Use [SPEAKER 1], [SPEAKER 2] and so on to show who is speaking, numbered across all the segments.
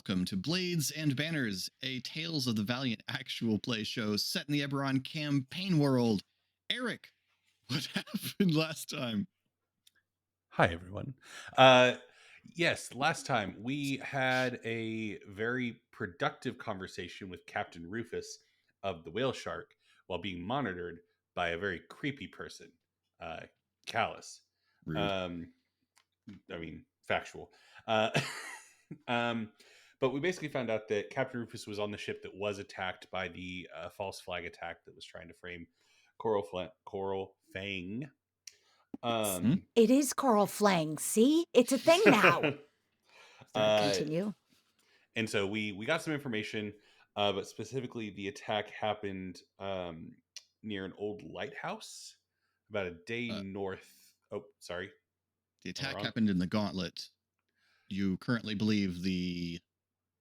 [SPEAKER 1] welcome to Blades and Banners, a Tales of the Valiant actual play show set in the Eberron campaign world. Eric, what happened last time?
[SPEAKER 2] Hi, everyone. Yes, last time we had a very productive conversation with Captain Rufus of the Whale Shark while being monitored by a very creepy person, Callus.
[SPEAKER 1] Rude.
[SPEAKER 2] Factual. But we basically found out that Captain Rufus was on the ship that was attacked by the false flag attack that was trying to frame Coral Fang.
[SPEAKER 3] It is Coral Flang. See, it's a thing now. Continue.
[SPEAKER 2] And so we got some information, but specifically the attack happened near an old lighthouse about a day north. Oh, sorry.
[SPEAKER 1] The attack happened in the Gauntlet. You currently believe the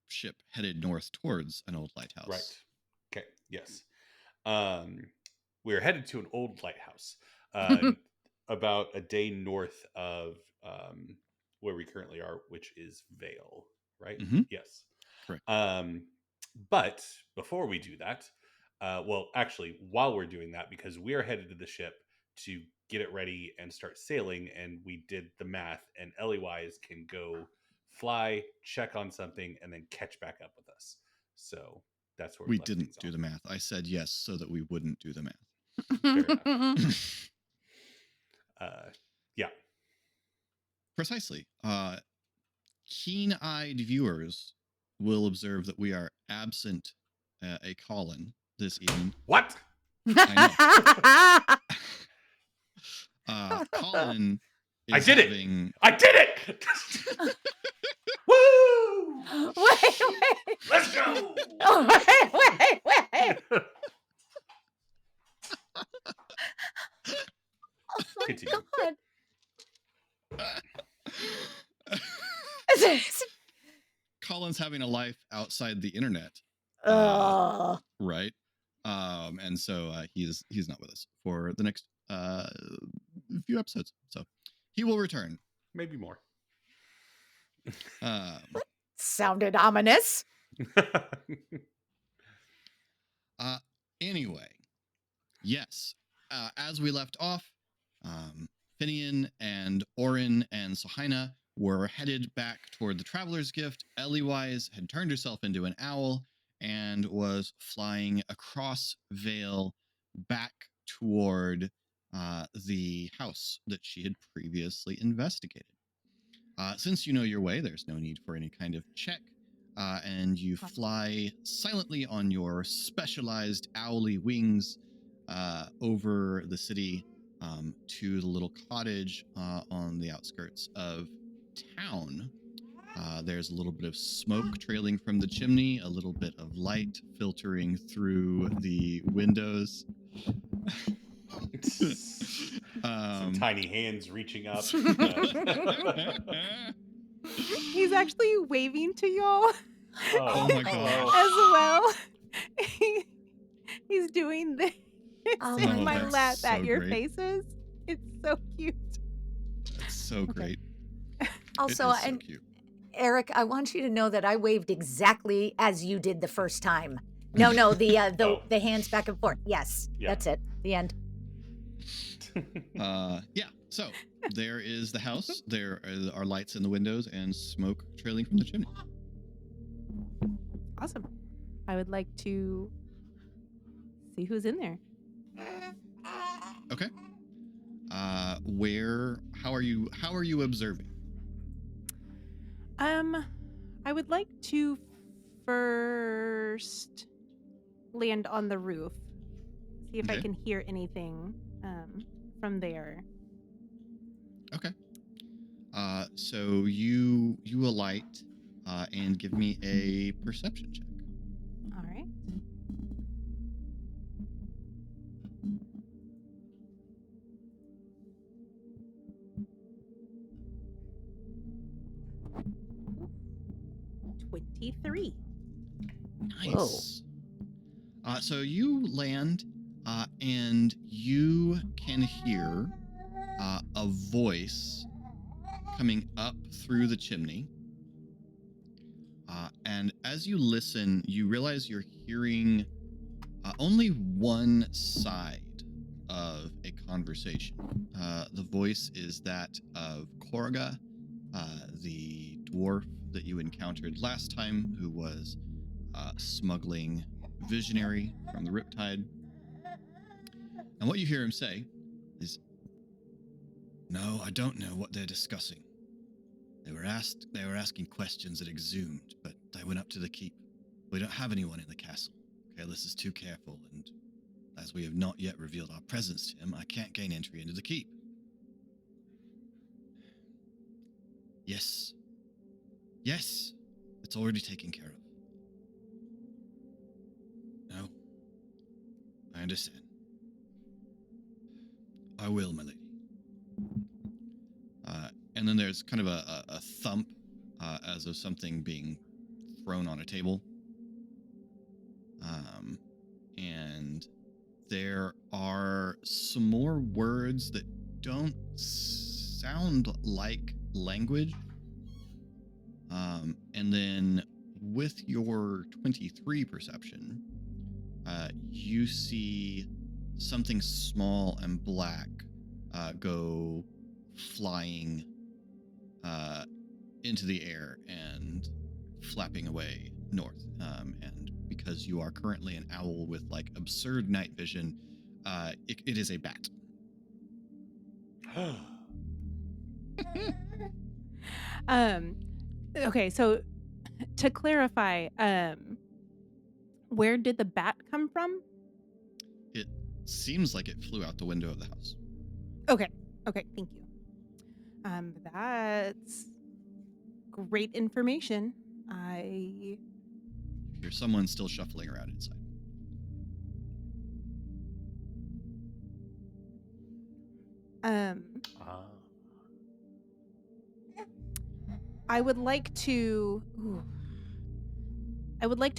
[SPEAKER 1] ship headed north towards an old lighthouse.
[SPEAKER 2] Right. Okay. Yes. We were headed to an old lighthouse about a day north of where we currently are, which is Vale. Right?
[SPEAKER 1] Mm-hmm.
[SPEAKER 2] Yes.
[SPEAKER 1] Correct.
[SPEAKER 2] But before we do that, actually, while we're doing that, because we are headed to the ship to get it ready and start sailing, and we did the math, and Ellie-wise can go fly, check on something, and then catch back up with us. So that's where
[SPEAKER 1] we didn't do the math. I said yes so that we wouldn't do the math.
[SPEAKER 2] Fair enough. Yeah.
[SPEAKER 1] Precisely. Keen-eyed viewers will observe that we are absent a Colin this evening.
[SPEAKER 2] What?
[SPEAKER 1] I know. Colin is
[SPEAKER 2] I did
[SPEAKER 1] having...
[SPEAKER 2] it! I did it! Woo!
[SPEAKER 3] Wait.
[SPEAKER 2] Let's go!
[SPEAKER 3] Wait. Oh my
[SPEAKER 2] Continue.
[SPEAKER 3] God.
[SPEAKER 1] Colin's having a life outside the internet. Right? And so he's not with us for the next few episodes. So he will return.
[SPEAKER 2] Maybe more.
[SPEAKER 3] Sounded ominous.
[SPEAKER 1] Anyway, yes. As we left off, Finian and Orin and Sohaina were headed back toward the Traveler's Gift. Ellie-wise had turned herself into an owl and was flying across Vale back toward the house that she had previously investigated. Since you know your way, there's no need for any kind of check, and you fly silently on your specialized owly wings over the city to the little cottage on the outskirts of town. There's a little bit of smoke trailing from the chimney, a little bit of light filtering through the windows.
[SPEAKER 2] Some tiny hands reaching up.
[SPEAKER 4] He's actually waving to y'all.
[SPEAKER 1] Oh my God.
[SPEAKER 4] As well. He's doing this in my
[SPEAKER 1] that's
[SPEAKER 4] lap
[SPEAKER 1] so
[SPEAKER 4] at your
[SPEAKER 1] great.
[SPEAKER 4] faces. It's so cute.
[SPEAKER 1] That's so great.
[SPEAKER 3] Also,
[SPEAKER 1] It is so
[SPEAKER 3] and
[SPEAKER 1] cute.
[SPEAKER 3] Eric, I want you to know that I waved exactly as you did the first time. No, the hands back and forth. Yes,
[SPEAKER 2] Yeah.
[SPEAKER 3] That's it. The end.
[SPEAKER 1] Yeah, so there is the house. There are lights in the windows and smoke trailing from the chimney.
[SPEAKER 4] Awesome. I would like to see who's in there.
[SPEAKER 1] Okay. How are you observing?
[SPEAKER 4] I would like to first land on the roof. See if I
[SPEAKER 1] Okay.
[SPEAKER 4] can hear anything from there.
[SPEAKER 1] Okay. So you alight and give me a perception check.
[SPEAKER 4] All right. $23.
[SPEAKER 1] Nice. So you land and you can hear a voice coming up through the chimney. And as you listen, you realize you're hearing only one side of a conversation. The voice is that of Korga, the dwarf that you encountered last time, who was smuggling Visionary from the Riptide. And what you hear him say is, "No, I don't know what they're discussing. They were asking questions that exhumed, but I went up to the keep. We don't have anyone in the castle. Kalis is too careful, and as we have not yet revealed our presence to him, I can't gain entry into the keep." Yes. Yes. It's already taken care of. No. I understand. I will, my lady. And then there's kind of a thump as of something being thrown on a table. And there are some more words that don't sound like language. And then with your 23 perception, you see something small and black go flying into the air and flapping away north. And because you are currently an owl with like absurd night vision, it is a bat.
[SPEAKER 4] Okay, so to clarify, where did the bat come from?
[SPEAKER 1] It seems like it flew out the window of the house.
[SPEAKER 4] Okay, thank you. That's great information.
[SPEAKER 1] There's someone still shuffling around inside.
[SPEAKER 4] I would like to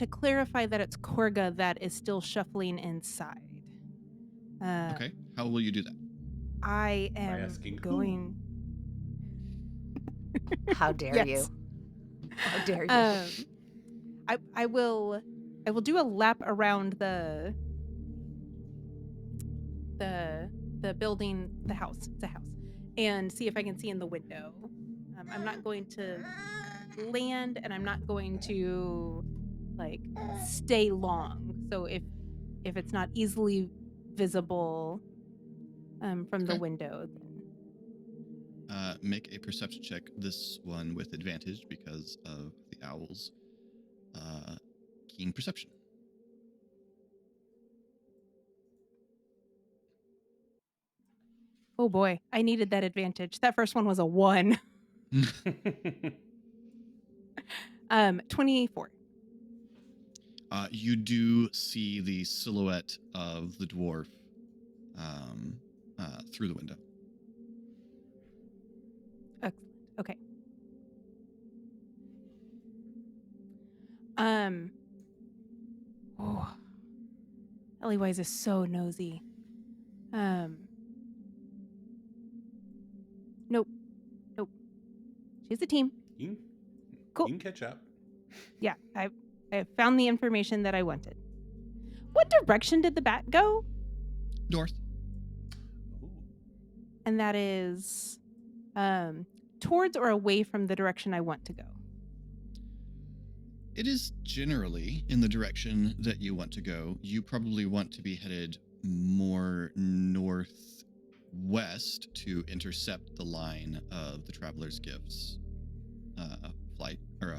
[SPEAKER 4] clarify that it's Korga that is still shuffling inside.
[SPEAKER 1] Okay, how will you do that?
[SPEAKER 4] I am
[SPEAKER 2] asking
[SPEAKER 4] going.
[SPEAKER 3] How dare
[SPEAKER 4] Yes.
[SPEAKER 3] you? How dare you?
[SPEAKER 4] I will do a lap around the building, the house. It's a house, and see if I can see in the window. I'm not going to land, and I'm not going to like stay long. So if it's not easily visible from the window, then
[SPEAKER 1] Make a perception check. This one with advantage because of the owl's keen perception.
[SPEAKER 4] oh boy, I needed that advantage. That first one was a 1. 24.
[SPEAKER 1] You do see the silhouette of the dwarf through the window.
[SPEAKER 4] Excellent. Okay. Oh, Ellywise is so nosy. Nope. She's a team. Cool.
[SPEAKER 2] You can catch up.
[SPEAKER 4] Yeah, I found the information that I wanted. What direction did the bat go?
[SPEAKER 1] North.
[SPEAKER 2] Ooh.
[SPEAKER 4] And that is towards or away from the direction I want to go?
[SPEAKER 1] It is generally in the direction that you want to go. You probably want to be headed more northwest to intercept the line of the Traveler's Gifts flight or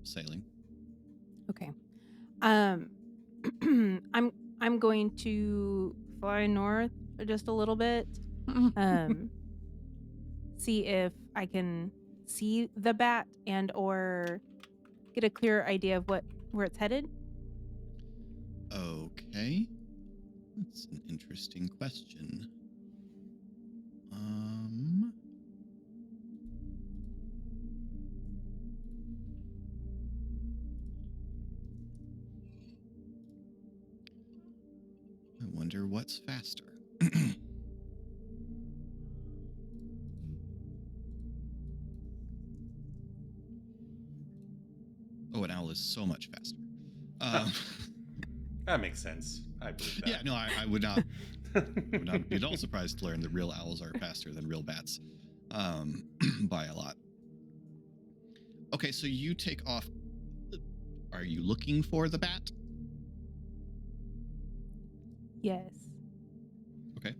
[SPEAKER 1] sailing.
[SPEAKER 4] Okay. I'm going to fly north just a little bit. See if I can see the bat and or get a clearer idea of where it's headed.
[SPEAKER 1] Okay. That's an interesting question. I wonder what's faster. Oh, an owl is so much faster.
[SPEAKER 2] That makes sense. I believe that.
[SPEAKER 1] Yeah, no, I would not be at all surprised to learn that real owls are faster than real bats by a lot. Okay, so you take off. Are you looking for the bat?
[SPEAKER 4] Yes.
[SPEAKER 1] Okay.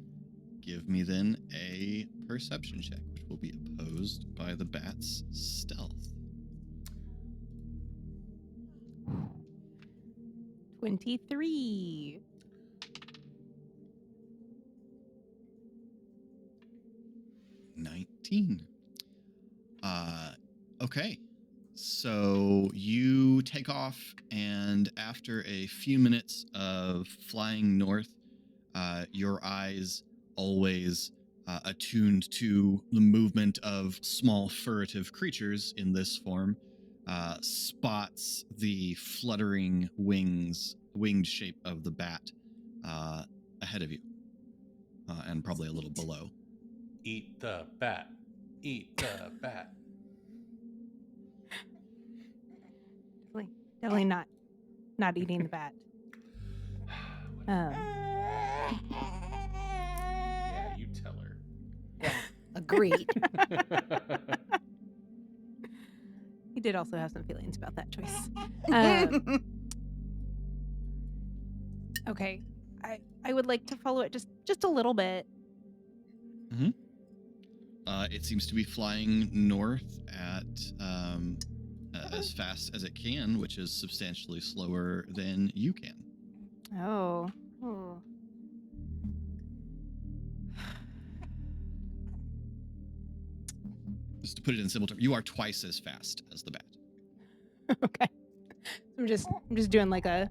[SPEAKER 1] Give me then a perception check, which will be opposed by the bat's stealth.
[SPEAKER 4] 23.
[SPEAKER 1] 19. Okay. So you take off, and after a few minutes of flying north, your eyes, always attuned to the movement of small furtive creatures in this form, spots the fluttering winged shape of the bat ahead of you, and probably a little below.
[SPEAKER 2] Eat the bat. Eat the bat.
[SPEAKER 4] Definitely not eating the bat.
[SPEAKER 2] Yeah, you tell her.
[SPEAKER 3] Agreed.
[SPEAKER 4] He did also have some feelings about that choice. Okay, I would like to follow it just a little bit.
[SPEAKER 1] Mm-hmm. It seems to be flying north at as fast as it can, which is substantially slower than you can.
[SPEAKER 4] Oh.
[SPEAKER 1] Just to put it in simple terms, you are twice as fast as the bat.
[SPEAKER 4] Okay. I'm just doing like a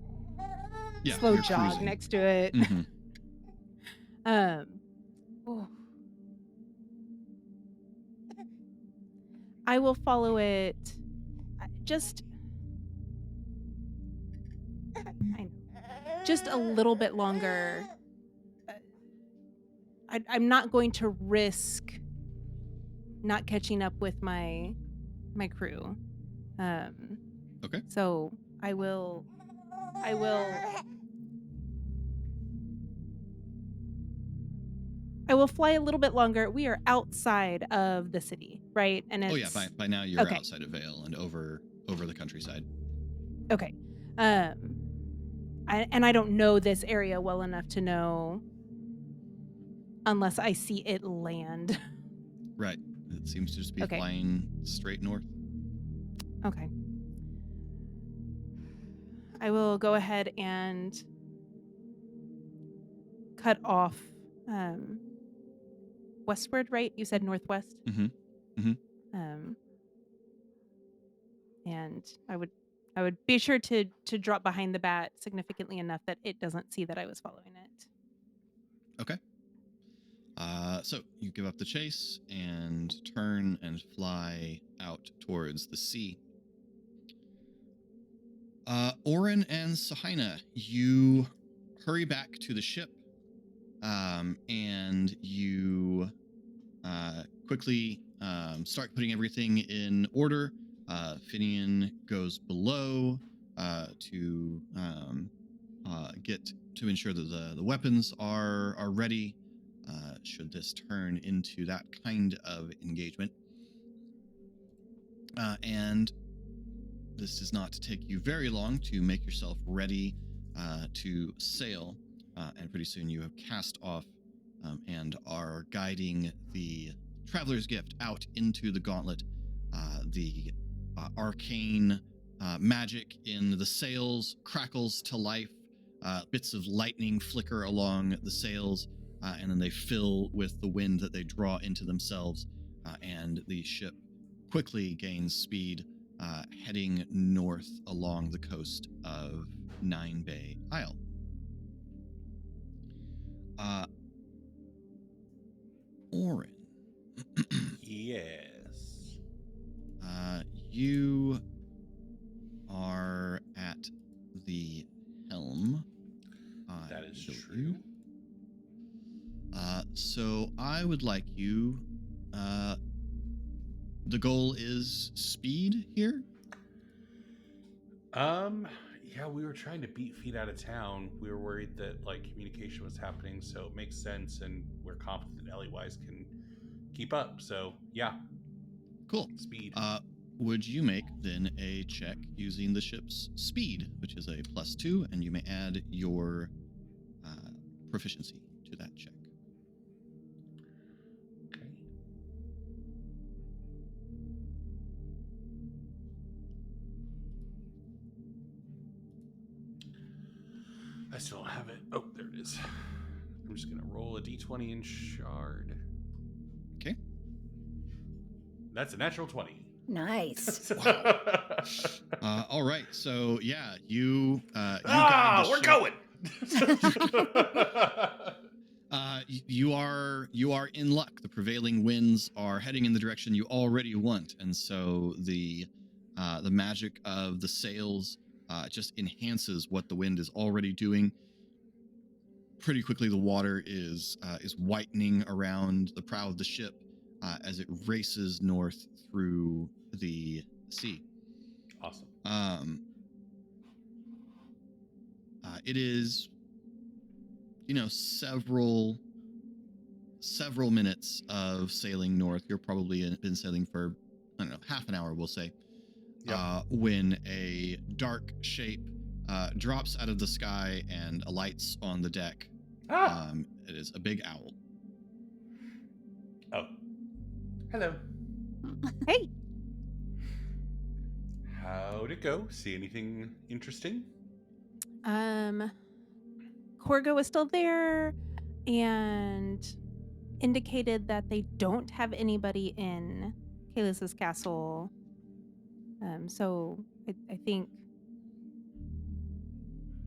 [SPEAKER 4] slow
[SPEAKER 1] you're
[SPEAKER 4] jog
[SPEAKER 1] cruising.
[SPEAKER 4] next to it.
[SPEAKER 1] Mm-hmm.
[SPEAKER 4] Oh. I will follow it. Just a little bit longer. I'm not going to risk not catching up with my crew.
[SPEAKER 1] Okay.
[SPEAKER 4] So I will fly a little bit longer. We are outside of the city, right? And it's,
[SPEAKER 1] by now you're
[SPEAKER 4] okay.
[SPEAKER 1] outside of Vale and over the countryside.
[SPEAKER 4] Okay. I don't know this area well enough to know unless I see it land.
[SPEAKER 1] Right. It seems to just be
[SPEAKER 4] Okay.
[SPEAKER 1] flying straight north.
[SPEAKER 4] Okay. I will go ahead and cut off westward, right? You said northwest?
[SPEAKER 1] Mm-hmm. Mm-hmm.
[SPEAKER 4] And I would be sure to drop behind the bat significantly enough that it doesn't see that I was following it.
[SPEAKER 1] Okay. So you give up the chase and turn and fly out towards the sea. Orin and Sahina, you hurry back to the ship, and you quickly start putting everything in order. Finian goes below to get to ensure that the weapons are ready. Should this turn into that kind of engagement. And this does not take you very long to make yourself ready to sail. And pretty soon you have cast off and are guiding the Traveler's Gift out into the gauntlet. The arcane magic in the sails crackles to life. Bits of lightning flicker along the sails, and then they fill with the wind that they draw into themselves, and the ship quickly gains speed, heading north along the coast of Nine Bay Isle. Orin.
[SPEAKER 2] Yes.
[SPEAKER 1] You are at the helm.
[SPEAKER 2] That is
[SPEAKER 1] believe.
[SPEAKER 2] true.
[SPEAKER 1] So I would like you. The goal is speed here.
[SPEAKER 2] Yeah, we were trying to beat feet out of town. We were worried that like communication was happening, so it makes sense, and we're confident Ellie-wise can keep up. So yeah,
[SPEAKER 1] Cool.
[SPEAKER 2] speed.
[SPEAKER 1] Would you make then a check using the ship's speed, which is a +2, and you may add your proficiency to that check.
[SPEAKER 2] Okay. I still don't have it. Oh, there it is. I'm just gonna roll a d20 in shard.
[SPEAKER 1] Okay.
[SPEAKER 2] That's a natural 20.
[SPEAKER 3] Nice.
[SPEAKER 1] All right. So yeah, you guide the
[SPEAKER 2] we're
[SPEAKER 1] ship.
[SPEAKER 2] going.
[SPEAKER 1] You are in luck. The prevailing winds are heading in the direction you already want, and so the magic of the sails just enhances what the wind is already doing. Pretty quickly, the water is whitening around the prow of the ship as it races north through the sea.
[SPEAKER 2] Awesome.
[SPEAKER 1] It is, several minutes of sailing north. You're probably been sailing for, I don't know, half an hour, we'll say.
[SPEAKER 2] Yep.
[SPEAKER 1] When a dark shape drops out of the sky and alights on the deck. It is a big owl.
[SPEAKER 2] Oh. Hello.
[SPEAKER 4] Hey.
[SPEAKER 2] How'd it go? See anything interesting?
[SPEAKER 4] Corgo is still there and indicated that they don't have anybody in Kalis's castle. So I think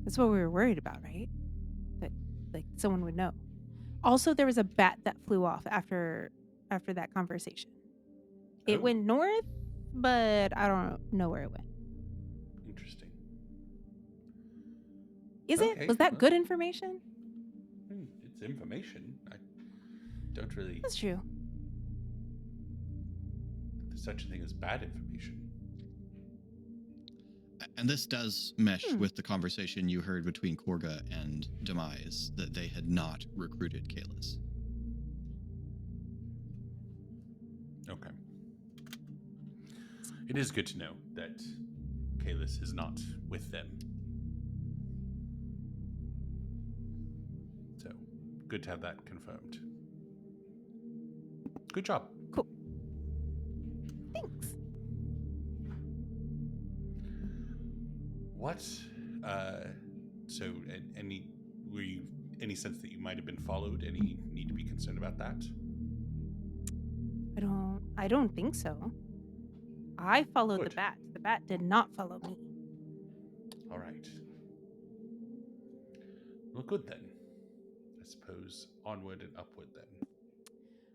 [SPEAKER 4] that's what we were worried about, right? That like someone would know. Also, there was a bat that flew off after that conversation. It
[SPEAKER 2] Oh.
[SPEAKER 4] went north, but I don't know where it went.
[SPEAKER 2] Interesting.
[SPEAKER 4] Is
[SPEAKER 2] Okay,
[SPEAKER 4] it? Was that
[SPEAKER 2] well.
[SPEAKER 4] good information?
[SPEAKER 2] It's information. I don't really.
[SPEAKER 4] That's true.
[SPEAKER 2] There's such a thing as bad information.
[SPEAKER 1] And this does mesh with the conversation you heard between Korga and Demise, that they had not recruited Kalis.
[SPEAKER 2] Okay. It is good to know that Kalis is not with them. So, good to have that confirmed. Good job.
[SPEAKER 4] Cool. Thanks.
[SPEAKER 2] What? So, were you any sense that you might have been followed? Any need to be concerned about that?
[SPEAKER 4] I don't think so. I followed
[SPEAKER 2] Good.
[SPEAKER 4] the bat. The bat did not follow me.
[SPEAKER 2] All right. Well, good then. I suppose onward and upward then.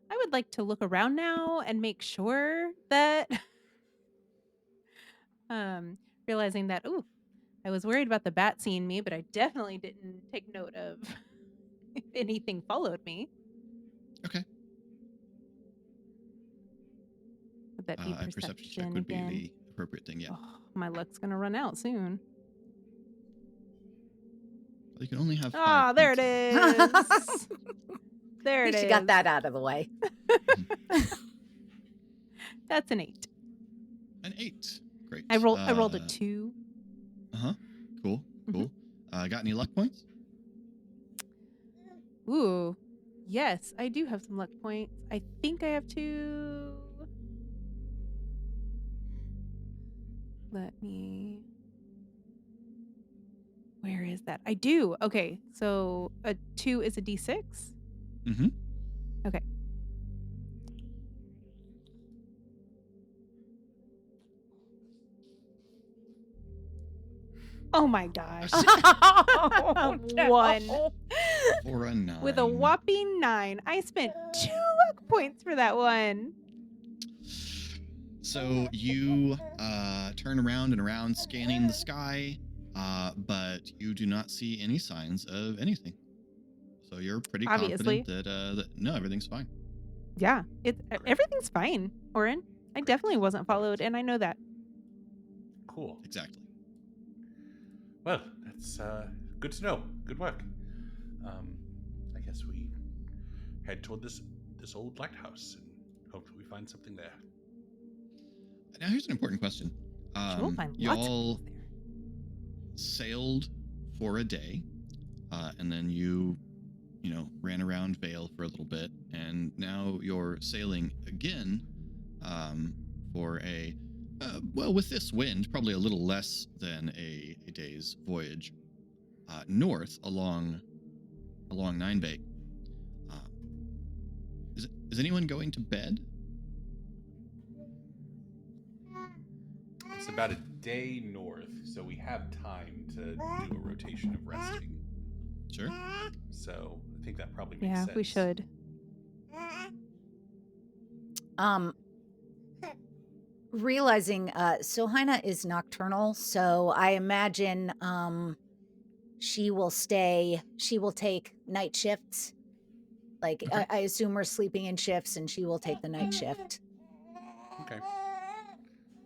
[SPEAKER 4] I would like to look around now and make sure that realizing that I was worried about the bat seeing me, but I definitely didn't take note of if anything followed me.
[SPEAKER 1] Okay.
[SPEAKER 4] Would that be
[SPEAKER 1] A perception check would
[SPEAKER 4] again?
[SPEAKER 1] be the appropriate thing, yeah.
[SPEAKER 4] Oh, my luck's gonna run out soon.
[SPEAKER 1] Well, you can only have 5
[SPEAKER 4] Ah, there it
[SPEAKER 1] points.
[SPEAKER 4] is. There
[SPEAKER 3] At
[SPEAKER 4] it
[SPEAKER 3] least
[SPEAKER 4] is.
[SPEAKER 3] you got that out of the way.
[SPEAKER 4] That's an 8.
[SPEAKER 1] An 8. Great.
[SPEAKER 4] I rolled a 2.
[SPEAKER 1] Cool. Got any luck points?
[SPEAKER 4] Ooh. Yes, I do have some luck points. I think I have 2. Let me. Where is that? I do. Okay, so a 2 is a d6.
[SPEAKER 1] Mm-hmm.
[SPEAKER 4] Okay. Oh my gosh.
[SPEAKER 3] Oh, no.
[SPEAKER 4] 1
[SPEAKER 1] For a 9.
[SPEAKER 4] with a whopping 9. I spent 2 luck points for that one.
[SPEAKER 1] So you turn around and around, scanning the sky, but you do not see any signs of anything. So you're pretty
[SPEAKER 4] Obviously.
[SPEAKER 1] confident that no, everything's fine.
[SPEAKER 4] Yeah, everything's fine, Oren. I definitely wasn't followed, and I know that.
[SPEAKER 2] Cool.
[SPEAKER 1] Exactly.
[SPEAKER 2] Well, that's good to know. Good work. I guess we head toward this old lighthouse and hopefully we find something there.
[SPEAKER 1] Now, here's an important question.
[SPEAKER 4] Sure, we'll find
[SPEAKER 1] You
[SPEAKER 4] lots of
[SPEAKER 1] all
[SPEAKER 4] things there.
[SPEAKER 1] sailed for a day, and then you ran around Vale for a little bit, and now you're sailing again for a with this wind, probably a little less than a day's voyage north along Nine Bay. Is anyone going to bed?
[SPEAKER 2] It's about a day north, so we have time to do a rotation of resting.
[SPEAKER 1] Sure.
[SPEAKER 2] So I think that probably makes sense.
[SPEAKER 4] Yeah, we should.
[SPEAKER 3] Realizing Sohaina is nocturnal, so I imagine she will take night shifts. Like
[SPEAKER 1] Okay.
[SPEAKER 3] I assume we're sleeping in shifts and she will take the night shift.
[SPEAKER 2] Okay.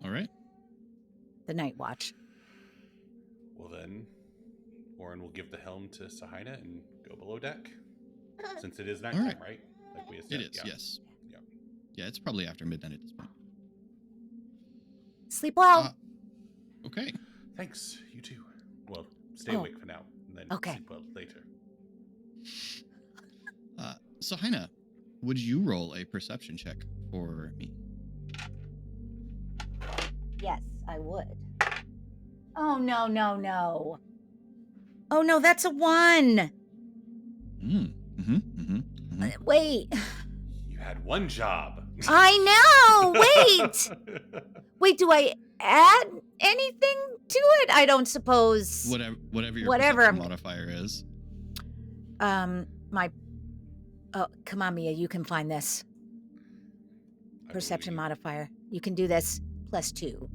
[SPEAKER 1] All right.
[SPEAKER 3] The night watch.
[SPEAKER 2] Well then, Oren will give the helm to Sohaina and go below deck. Since it is nighttime, right? Like we said.
[SPEAKER 1] It is,
[SPEAKER 2] yeah.
[SPEAKER 1] yes.
[SPEAKER 2] Yeah.
[SPEAKER 1] Yeah, it's probably after midnight at this point.
[SPEAKER 3] Sleep well.
[SPEAKER 1] Okay.
[SPEAKER 2] Thanks. You too. Well, stay
[SPEAKER 3] Oh.
[SPEAKER 2] awake for now, and then
[SPEAKER 3] Okay.
[SPEAKER 2] sleep well later.
[SPEAKER 1] Sohaina, would you roll a perception check for me?
[SPEAKER 3] Yes, I would. Oh, no. Oh, no, that's a 1. Wait.
[SPEAKER 2] You had one job.
[SPEAKER 3] I know. Wait, do I add anything to it? I don't suppose.
[SPEAKER 1] Whatever your
[SPEAKER 3] Whatever.
[SPEAKER 1] perception modifier is.
[SPEAKER 3] Come on, Mia, you can find this.
[SPEAKER 2] I
[SPEAKER 3] Perception
[SPEAKER 2] believe.
[SPEAKER 3] modifier. You can do this +2.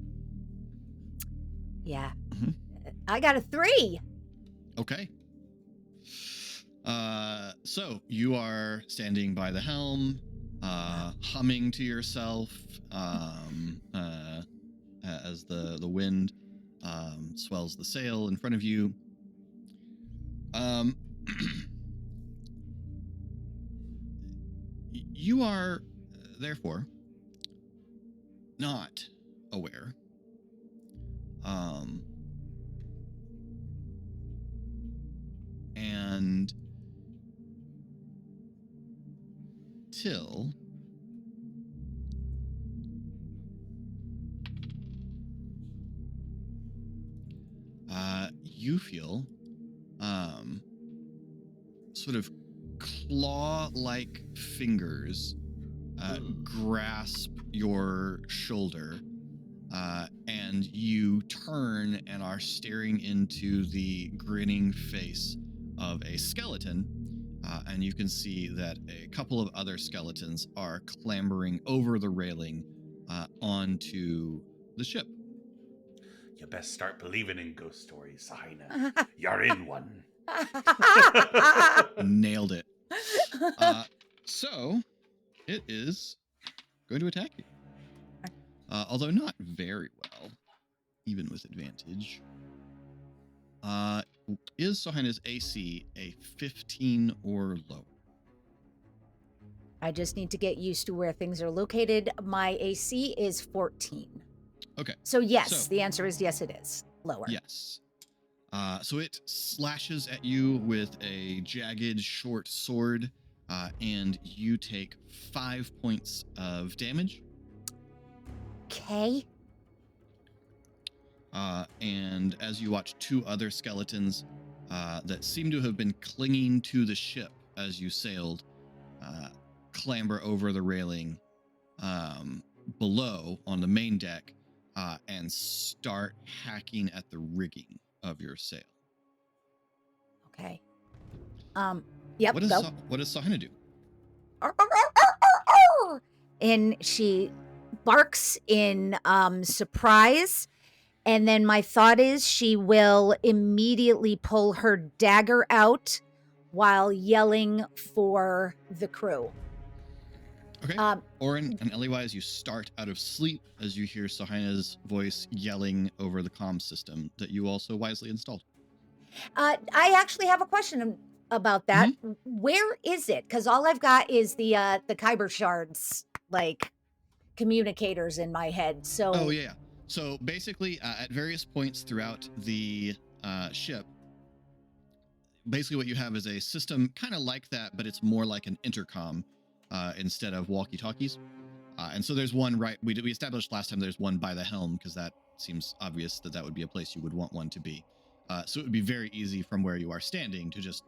[SPEAKER 3] Yeah.
[SPEAKER 1] Mhm.
[SPEAKER 3] I got a 3.
[SPEAKER 1] Okay. So you are standing by the helm, humming to yourself, as the wind swells the sail in front of you. You are therefore not aware and till you feel sort of claw-like fingers grasp your shoulder, and you turn and are staring into the grinning face of a skeleton, and you can see that a couple of other skeletons are clambering over the railing onto the ship.
[SPEAKER 2] You best start believing in ghost stories, Sohaina. You're in one.
[SPEAKER 1] Nailed it. So it is going to attack you. Although not very well, even with advantage. Is Sohaina's AC a 15 or lower?
[SPEAKER 3] I just need to get used to where things are located. My AC is 14.
[SPEAKER 1] Okay.
[SPEAKER 3] So yes,
[SPEAKER 1] So-
[SPEAKER 3] the answer is yes, it is. Lower.
[SPEAKER 1] Yes. So it slashes at you with a jagged short sword, and you take 5 points of damage.
[SPEAKER 3] Okay.
[SPEAKER 1] And as you watch two other skeletons that seem to have been clinging to the ship as you sailed clamber over the railing below on the main deck and start hacking at the rigging of your sail.
[SPEAKER 3] Okay. Yep.
[SPEAKER 1] What does Sohaina do?
[SPEAKER 3] And she barks in surprise. And then my thought is she will immediately pull her dagger out while yelling for the crew.
[SPEAKER 1] Okay. Oren and Eliwise, you start out of sleep as you hear Sohaina's voice yelling over the comm system that you also wisely installed.
[SPEAKER 3] I actually have a question about that. Where is it? Because all I've got is the Kyber shards, like communicators in my head. So
[SPEAKER 1] Oh yeah. So basically, at various points throughout the ship, basically what you have is a system kind of like that, but it's more like an intercom instead of walkie-talkies. And so there's one right. We established last time there's one by the helm because that seems obvious that would be a place you would want one to be. So it would be very easy from where you are standing to just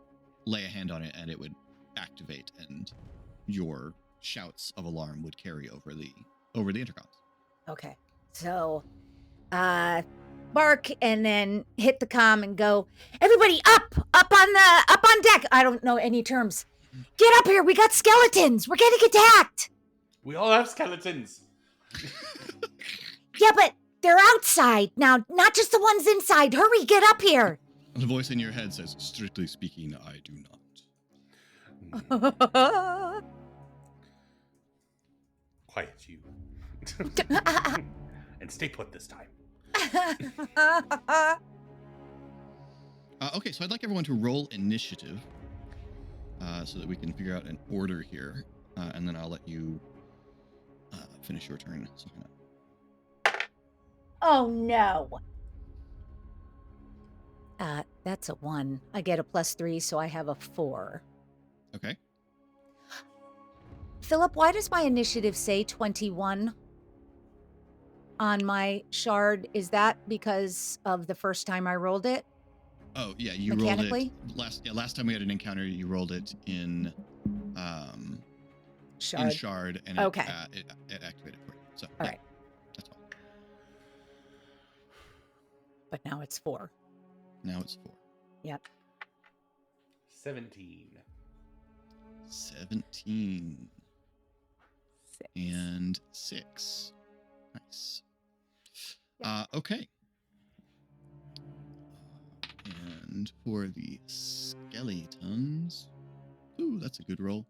[SPEAKER 1] lay a hand on it and it would activate, and your shouts of alarm would carry over the intercoms.
[SPEAKER 3] okay, so bark and then hit the comm and go, everybody up on deck. I don't know any terms. Get up here. We got skeletons. We're getting attacked.
[SPEAKER 2] We all have skeletons.
[SPEAKER 3] Yeah, but they're outside now, not just the ones inside. Hurry, get up here.
[SPEAKER 1] The voice in your head says, "Strictly speaking, I do not."
[SPEAKER 2] Quiet, you. And stay put this time.
[SPEAKER 1] Okay, so I'd like everyone to roll initiative so that we can figure out an order here, and then I'll let you finish your turn. So,
[SPEAKER 3] Oh no. That's a 1. I get a +3, so I have a 4.
[SPEAKER 1] okay.
[SPEAKER 3] Philip, why does my initiative say 21 on my shard? Is that because of the first time I rolled it?
[SPEAKER 1] Oh yeah, you rolled
[SPEAKER 3] Mechanically?
[SPEAKER 1] it last time we had an encounter. You rolled it in
[SPEAKER 3] Shard.
[SPEAKER 1] shard, and
[SPEAKER 3] Okay.
[SPEAKER 1] it activated for you. So
[SPEAKER 3] All
[SPEAKER 1] yeah,
[SPEAKER 3] right.
[SPEAKER 1] that's fine.
[SPEAKER 3] But now it's 4.
[SPEAKER 1] Now it's 4.
[SPEAKER 3] Yep.
[SPEAKER 2] 17.
[SPEAKER 1] 17
[SPEAKER 4] 6.
[SPEAKER 1] and 6. Nice. Okay. And for the skeletons, ooh, that's a good roll.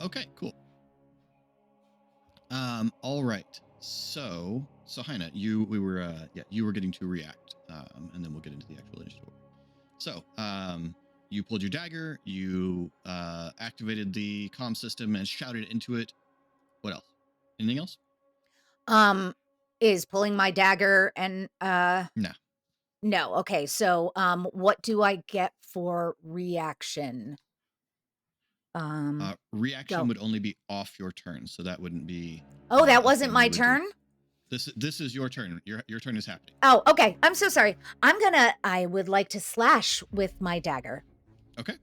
[SPEAKER 1] Okay, cool. All right. So Haina, you were getting to react, and then we'll get into the actual initiative. So, you pulled your dagger, you activated the comm system and shouted into it. What else? Anything else?
[SPEAKER 3] Is pulling my dagger and
[SPEAKER 1] No.
[SPEAKER 3] No, okay. So what do I get for reaction?
[SPEAKER 1] Reaction
[SPEAKER 3] go.
[SPEAKER 1] would only be off your turn, so that wouldn't be.
[SPEAKER 3] Oh, that
[SPEAKER 1] a
[SPEAKER 3] wasn't
[SPEAKER 1] thing
[SPEAKER 3] my
[SPEAKER 1] you would do.
[SPEAKER 3] turn?
[SPEAKER 1] This is your turn. Your turn is happening.
[SPEAKER 3] Oh, okay. I'm so sorry. I would like to slash with my dagger.
[SPEAKER 1] Okay.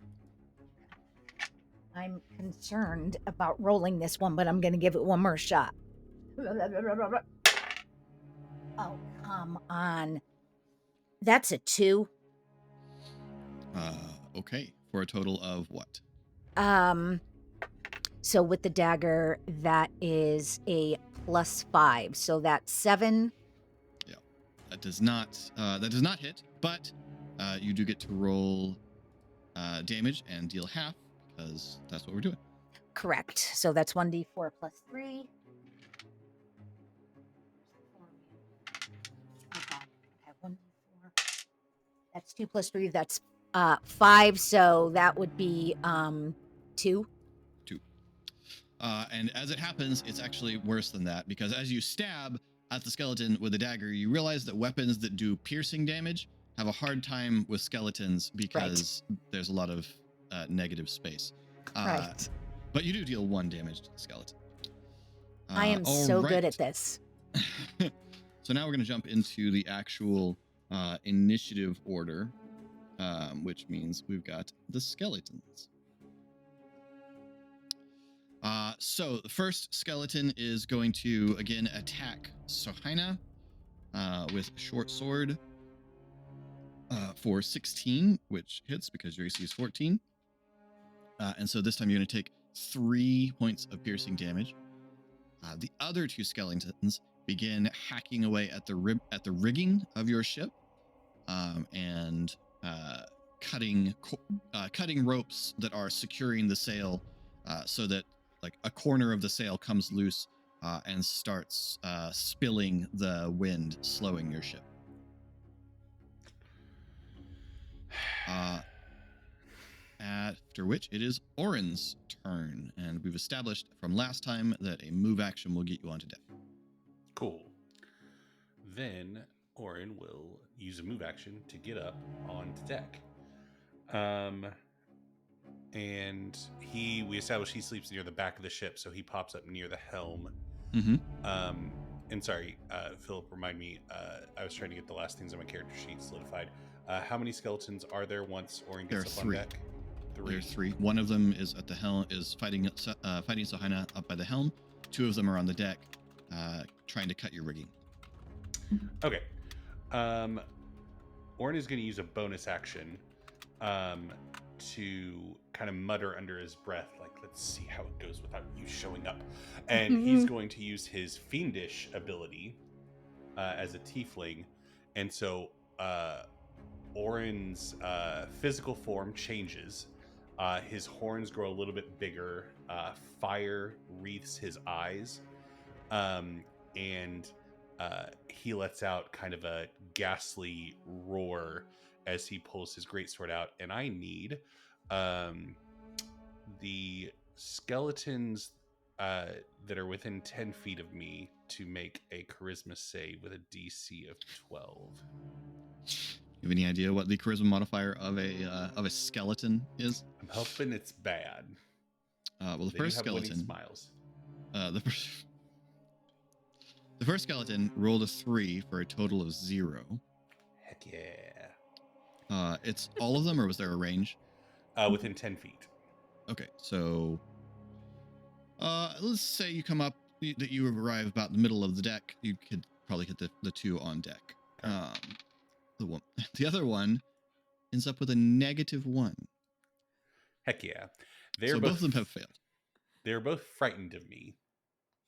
[SPEAKER 3] I'm concerned about rolling this one, but I'm going to give it one more shot. Oh, come on. That's a 2.
[SPEAKER 1] Okay. For a total of what?
[SPEAKER 3] So with the dagger, that is a +5. So that's 7.
[SPEAKER 1] Yeah. That does not hit, but you do get to roll damage and deal half because that's what we're doing.
[SPEAKER 3] Correct. So that's 1d4 +3. Okay, 1d4. That's 2 + 3. That's 5. So that would be 2.
[SPEAKER 1] And as it happens, it's actually worse than that because as you stab at the skeleton with a dagger, you realize that weapons that do piercing damage have a hard time with skeletons because there's a lot of negative space.
[SPEAKER 3] Right.
[SPEAKER 1] But you do deal 1 damage to the skeleton.
[SPEAKER 3] I am so good at this.
[SPEAKER 1] So now we're going to jump into the actual initiative order, which means we've got the skeletons. So the first skeleton is going to again attack Sohaina with a short sword for 16, which hits because your AC is 14. And so this time you're going to take 3 points of piercing damage. The other 2 skeletons begin hacking away at the rigging of your ship and cutting ropes that are securing the sail so that like a corner of the sail comes loose and starts spilling the wind, slowing your ship. After which it is Orin's turn, and we've established from last time that a move action will get you onto deck.
[SPEAKER 2] Cool. Then Orin will use a move action to get up onto deck. And we established he sleeps near the back of the ship, so he pops up near the helm.
[SPEAKER 1] Mm-hmm.
[SPEAKER 2] And sorry, Philip, remind me, I was trying to get the last things on my character sheet solidified. How many skeletons are there once Orin gets up on deck?
[SPEAKER 1] There's 3. One of them is at the helm, is fighting Sohaina up by the helm. 2 of them are on the deck, trying to cut your rigging.
[SPEAKER 2] Okay. Orin is going to use a bonus action to kind of mutter under his breath, like, let's see how it goes without you showing up. And he's going to use his fiendish ability as a tiefling. And so Orin's physical form changes. His horns grow a little bit bigger. Fire wreaths his eyes. And he lets out kind of a ghastly roar as he pulls his greatsword out. And I need the skeletons that are within 10 feet of me to make a charisma save with a DC of 12.
[SPEAKER 1] You have any idea what the charisma modifier of a skeleton is?
[SPEAKER 2] I'm hoping it's bad.
[SPEAKER 1] Well, the first skeleton.
[SPEAKER 2] Smiles.
[SPEAKER 1] The first skeleton rolled a 3 for a total of 0.
[SPEAKER 2] Heck yeah.
[SPEAKER 1] It's all of them, or was there a range?
[SPEAKER 2] Within 10 feet.
[SPEAKER 1] Okay, so let's say you come up, that you arrive about the middle of the deck. You could probably hit the 2 on deck. The other one ends up with a -1.
[SPEAKER 2] Heck yeah.
[SPEAKER 1] So both of them have failed.
[SPEAKER 2] They're both frightened of me.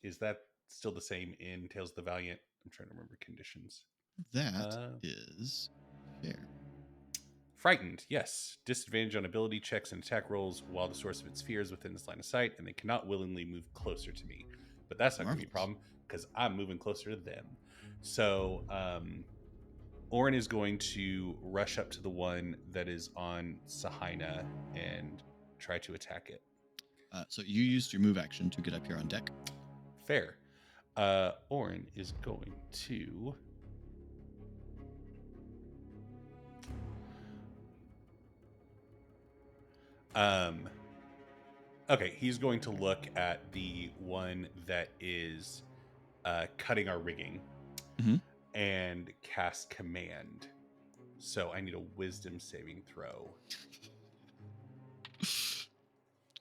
[SPEAKER 2] Is that still the same in Tales of the Valiant? I'm trying to remember conditions.
[SPEAKER 1] That is fair.
[SPEAKER 2] Frightened, yes. Disadvantage on ability checks and attack rolls while the source of its fear is within its line of sight, and they cannot willingly move closer to me. But that's not going to be a problem, because I'm moving closer to them. So, Orin is going to rush up to the one that is on Sohaina and try to attack it.
[SPEAKER 1] So you used your move action to get up here on deck.
[SPEAKER 2] Fair. Orin is going to... Okay, he's going to look at the one that is cutting our rigging and cast command. So I need a wisdom saving throw.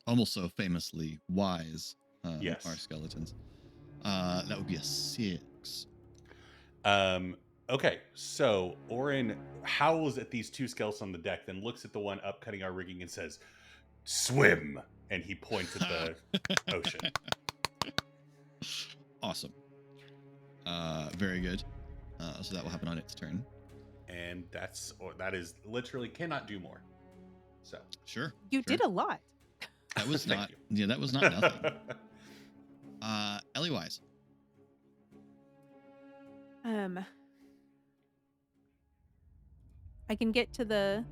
[SPEAKER 1] Almost so famously wise,
[SPEAKER 2] yes.
[SPEAKER 1] Our skeletons. That would be a 6.
[SPEAKER 2] Okay, so Orin howls at these 2 skeletons on the deck, then looks at the one up cutting our rigging and says, "Swim!" And he points at the ocean.
[SPEAKER 1] Awesome. Very good. So that will happen on its turn.
[SPEAKER 2] And that is literally cannot do more. So
[SPEAKER 1] sure.
[SPEAKER 4] You did a lot.
[SPEAKER 1] That was not. Yeah, that was not nothing. Ellie-wise.
[SPEAKER 4] I can get to the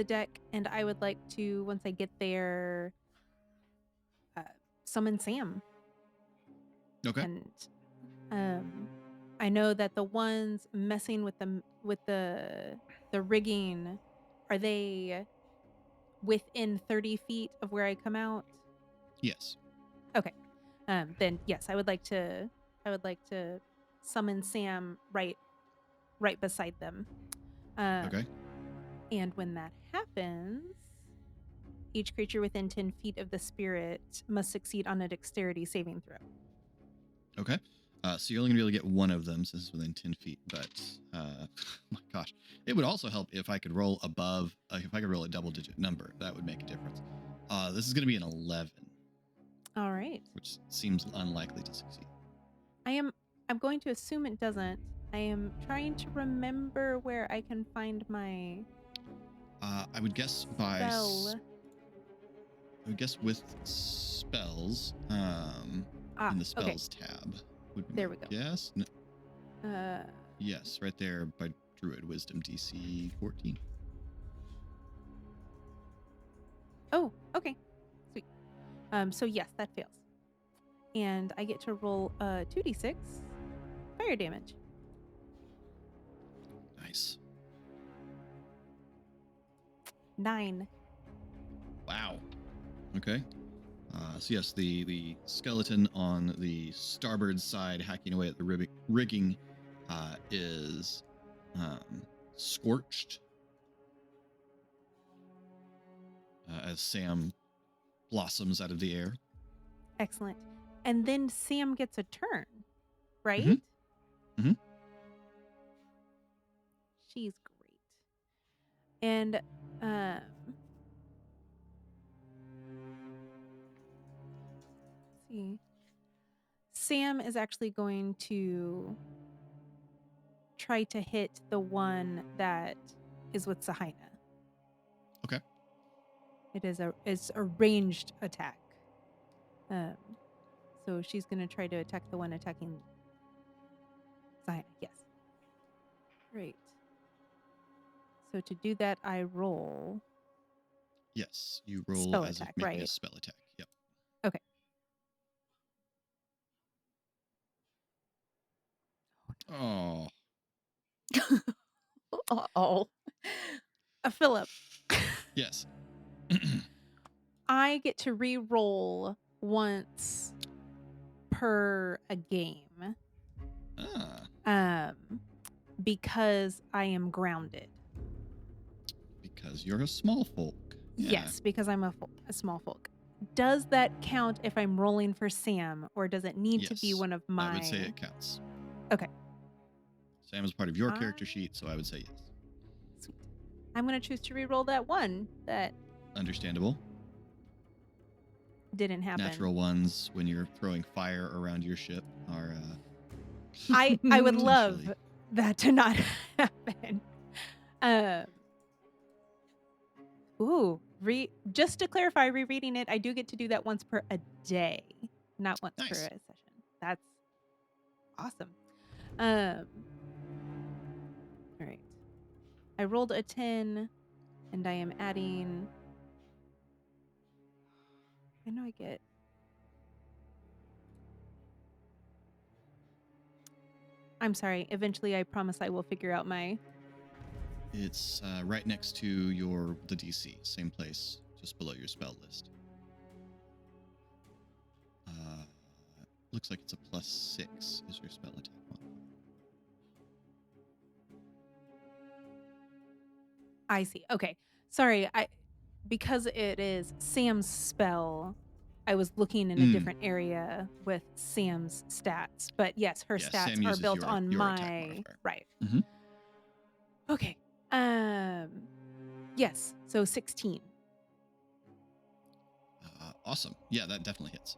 [SPEAKER 4] deck, and I would like to, once I get there, summon Sam.
[SPEAKER 1] Okay.
[SPEAKER 4] And I know that the ones messing with the rigging, are they within 30 feet of where I come out?
[SPEAKER 1] Yes.
[SPEAKER 4] Okay. Then yes, I would like to summon Sam right beside them.
[SPEAKER 1] Okay.
[SPEAKER 4] And when that happens, each creature within 10 feet of the spirit must succeed on a dexterity saving throw.
[SPEAKER 1] Okay. So you're only going to be able to get one of them since it's within 10 feet. But, oh my gosh. It would also help if I could roll above, if I could roll a double-digit number. That would make a difference. This is going to be an 11.
[SPEAKER 4] All right.
[SPEAKER 1] Which seems unlikely to succeed.
[SPEAKER 4] I'm going to assume it doesn't. I am trying to remember where I can find my
[SPEAKER 1] I would guess by...
[SPEAKER 4] spell.
[SPEAKER 1] I guess with spells, in the
[SPEAKER 4] Okay.
[SPEAKER 1] spells tab. Would be
[SPEAKER 4] There
[SPEAKER 1] my
[SPEAKER 4] we go.
[SPEAKER 1] guess.
[SPEAKER 4] Uh,
[SPEAKER 1] Yes, right there by Druid Wisdom DC 14.
[SPEAKER 4] oh, okay. Sweet. So yes, that fails. And I get to roll 2d6 fire damage.
[SPEAKER 1] Nice.
[SPEAKER 4] 9.
[SPEAKER 1] Wow. Okay. So yes, the skeleton on the starboard side hacking away at the rigging is scorched as Sam blossoms out of the air.
[SPEAKER 4] Excellent. And then Sam gets a turn, right?
[SPEAKER 1] Mhm. Mhm.
[SPEAKER 4] She's great. And let's see. Sam is actually going to try to hit the one that is with Sahina.
[SPEAKER 1] Okay.
[SPEAKER 4] It's a ranged attack. So she's going to try to attack the one attacking Sahina. Yes. Great. So to do that, I roll.
[SPEAKER 1] Yes, you roll
[SPEAKER 4] Spell
[SPEAKER 1] as
[SPEAKER 4] attack,
[SPEAKER 1] if making a
[SPEAKER 4] right.
[SPEAKER 1] spell attack. Yep.
[SPEAKER 4] Okay.
[SPEAKER 1] Oh.
[SPEAKER 3] Oh.
[SPEAKER 4] Philip,
[SPEAKER 1] Yes.
[SPEAKER 4] I get to re-roll once per a game.
[SPEAKER 1] Ah.
[SPEAKER 4] Because I am grounded.
[SPEAKER 1] Because you're a small folk. Yeah.
[SPEAKER 4] Yes, because I'm a small folk. Does that count if I'm rolling for Sam, or does it need to be
[SPEAKER 1] Yes,
[SPEAKER 4] one of my?
[SPEAKER 1] I would say it counts.
[SPEAKER 4] Okay.
[SPEAKER 1] Sam is part of your character sheet, so I would say yes.
[SPEAKER 4] Sweet. I'm going to choose to re-roll that one that
[SPEAKER 1] Understandable.
[SPEAKER 4] didn't happen.
[SPEAKER 1] Natural ones when you're throwing fire around your ship are.
[SPEAKER 4] I would love
[SPEAKER 1] Potentially.
[SPEAKER 4] that to not happen. Just to clarify, rereading it, I do get to do that once per a day, not once per a
[SPEAKER 1] Nice.
[SPEAKER 4] session. That's awesome. All right. I rolled a 10, and I am adding. I know I get. I'm sorry. Eventually, I promise I will figure out my.
[SPEAKER 1] It's right next to the DC, same place, just below your spell list. Looks like it's a +6 is your spell attack modifier.
[SPEAKER 4] I see. Okay. Sorry. Because it is Sam's spell, I was looking in a different area with Sam's stats. But yes, her
[SPEAKER 1] Yeah,
[SPEAKER 4] stats
[SPEAKER 1] Sam
[SPEAKER 4] are
[SPEAKER 1] uses
[SPEAKER 4] built
[SPEAKER 1] your
[SPEAKER 4] on
[SPEAKER 1] attack
[SPEAKER 4] my
[SPEAKER 1] modifier.
[SPEAKER 4] right.
[SPEAKER 1] Mhm.
[SPEAKER 4] Okay. Yes. So 16.
[SPEAKER 1] Awesome. Yeah, that definitely hits.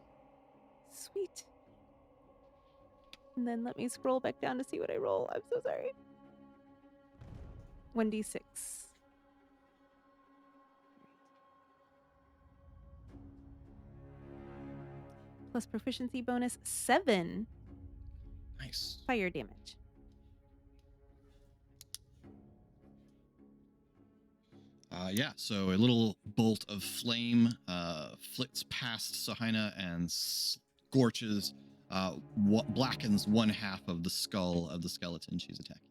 [SPEAKER 4] Sweet. And then let me scroll back down to see what I roll. I'm so sorry. 1d6. Plus proficiency bonus 7
[SPEAKER 1] Nice.
[SPEAKER 4] fire damage.
[SPEAKER 1] Yeah, so a little bolt of flame flits past Sahina and scorches, blackens one half of the skull of the skeleton she's attacking.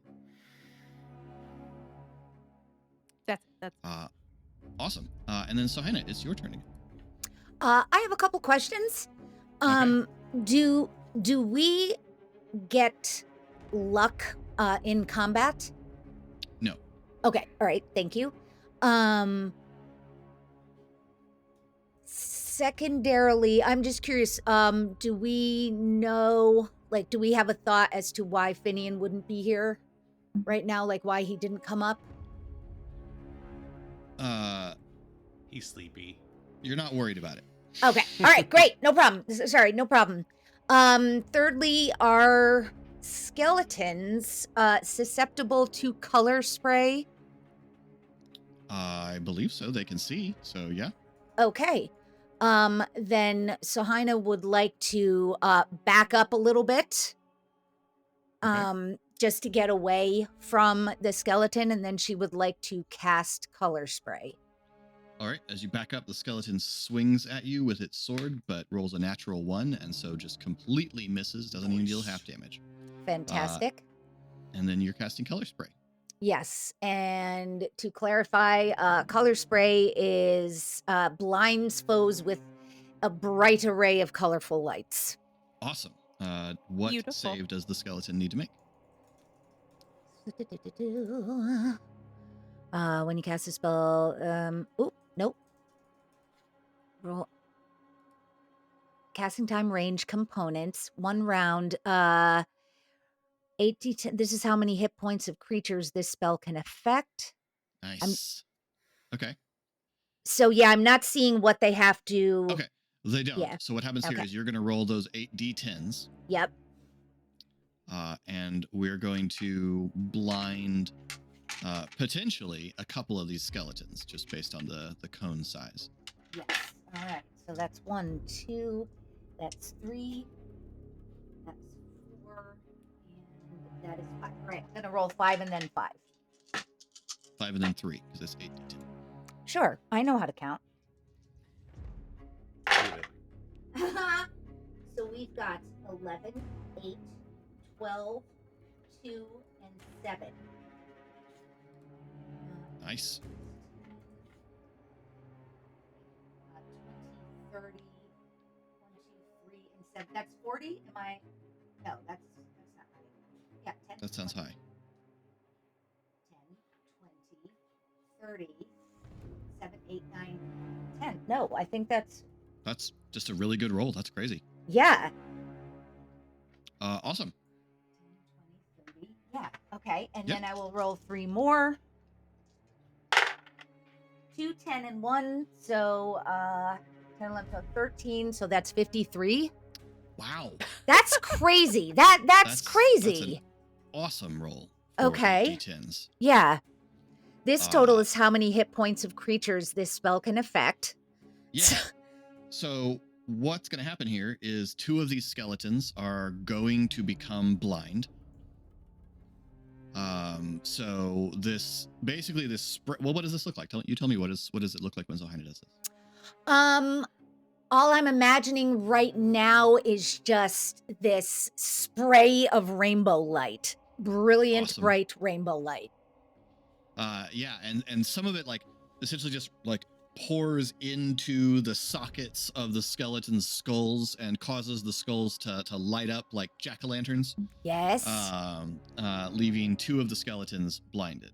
[SPEAKER 4] That's
[SPEAKER 1] Awesome. And then Sahina, it's your turn again.
[SPEAKER 3] I have a couple questions. Do we get luck in combat?
[SPEAKER 1] No.
[SPEAKER 3] Okay. All right. Thank you. Secondarily, I'm just curious. Do we know? Like, do we have a thought as to why Finian wouldn't be here right now? Like, why he didn't come up?
[SPEAKER 2] He's sleepy.
[SPEAKER 1] You're not worried about it.
[SPEAKER 3] Okay. All right. Great. No problem. Sorry. No problem. Thirdly, are skeletons susceptible to color spray?
[SPEAKER 1] I believe so. They can see. So, yeah.
[SPEAKER 3] Okay. Then Sohina would like to back up a little bit. Just to get away from the skeleton, and then she would like to cast color spray.
[SPEAKER 1] All right, as you back up, the skeleton swings at you with its sword, but rolls a natural 1, and so just completely misses, doesn't even deal half damage.
[SPEAKER 3] Fantastic.
[SPEAKER 1] And then you're casting color spray.
[SPEAKER 3] Yes, and to clarify, color spray is blinds foes with a bright array of colorful lights.
[SPEAKER 1] Awesome. What
[SPEAKER 4] Beautiful.
[SPEAKER 1] save does the skeleton need to make?
[SPEAKER 3] When you cast a spell, nope. Roll. Casting time, range, components, 1 round, 8d10. This is how many hit points of creatures this spell can affect.
[SPEAKER 1] Nice. Okay.
[SPEAKER 3] So yeah, I'm not seeing what they have to.
[SPEAKER 1] Okay. They don't.
[SPEAKER 3] Yeah.
[SPEAKER 1] So what happens here
[SPEAKER 3] Okay.
[SPEAKER 1] is you're going to roll those 8d10s.
[SPEAKER 3] Yep.
[SPEAKER 1] And we're going to blind potentially a couple of these skeletons just based on the cone size.
[SPEAKER 3] Yes. All right. So that's 1, 2. That's 3. That's 4. And that is 5. All right. I'm gonna roll 5 and then 5.
[SPEAKER 1] 5 and then 3 because it's 8d10.
[SPEAKER 3] Sure. I know how to count. So we've got 11, 8, 12, 2, and 7.
[SPEAKER 1] Nice.
[SPEAKER 3] 20, 30, 1, 2, 3, and 7. That's 40. Am I? No, that's not right. Yeah, 10.
[SPEAKER 1] That sounds
[SPEAKER 3] 20,
[SPEAKER 1] high.
[SPEAKER 3] 10, 20, 30, 7, 8, 9, 10. No, I think that's.
[SPEAKER 1] That's just a really good roll. That's crazy.
[SPEAKER 3] Yeah.
[SPEAKER 1] Awesome.
[SPEAKER 3] 10, 20, 30. Yeah. Okay. And
[SPEAKER 1] Yep.
[SPEAKER 3] then I will roll 3 more. 2, 10, and 1. So 10, 11, 12, 13. So that's 53.
[SPEAKER 1] Wow.
[SPEAKER 3] That's crazy. That's crazy.
[SPEAKER 1] That's an awesome roll. For
[SPEAKER 3] Okay.
[SPEAKER 1] D10s.
[SPEAKER 3] Yeah. This total is how many hit points of creatures this spell can affect.
[SPEAKER 1] Yeah. So what's going to happen here is 2 of these skeletons are going to become blind. So this basically this well, what does this look like? You tell me what does it look like when Zohina does this?
[SPEAKER 3] All I'm imagining right now is just this spray of rainbow light. Brilliant,
[SPEAKER 1] Awesome.
[SPEAKER 3] bright rainbow light.
[SPEAKER 1] Yeah, and some of it like essentially just like pours into the sockets of the skeleton's skulls and causes the skulls to light up like jack-o'-lanterns.
[SPEAKER 3] Yes.
[SPEAKER 1] Leaving 2 of the skeletons blinded.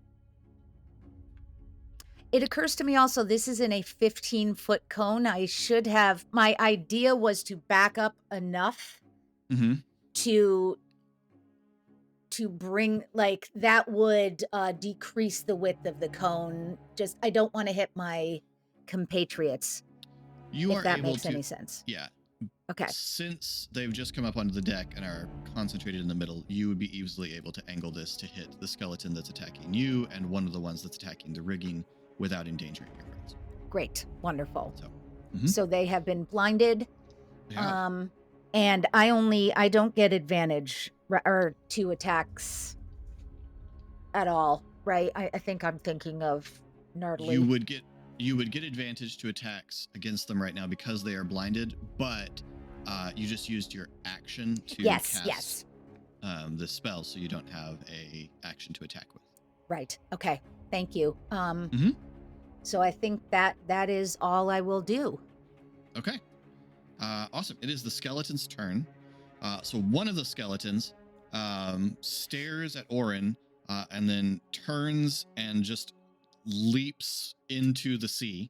[SPEAKER 3] It occurs to me also this is in a 15-foot cone. I should have. My idea was to back up enough to bring like that would decrease the width of the cone. Just I don't want to hit my compatriots. If that makes any sense.
[SPEAKER 1] Yeah.
[SPEAKER 3] Okay.
[SPEAKER 1] Since they've just come up onto the deck and are concentrated in the middle, you would be easily able to angle this to hit the skeleton that's attacking you and one of the ones that's attacking the rigging without endangering your friends.
[SPEAKER 3] Great. Wonderful.
[SPEAKER 1] So,
[SPEAKER 3] So they have been blinded.
[SPEAKER 1] yeah.
[SPEAKER 3] And I don't get advantage or 2 attacks at all, right? I think I'm thinking of Nardley.
[SPEAKER 1] You would get advantage to attacks against them right now because they are blinded, but you just used your action to cast the spell, so you don't have a action to attack with.
[SPEAKER 3] Right. Okay. Thank you. So I think that is all I will do.
[SPEAKER 1] Okay. Awesome. It is the skeleton's turn. So one of the skeletons stares at Orin and then turns and just leaps into the sea.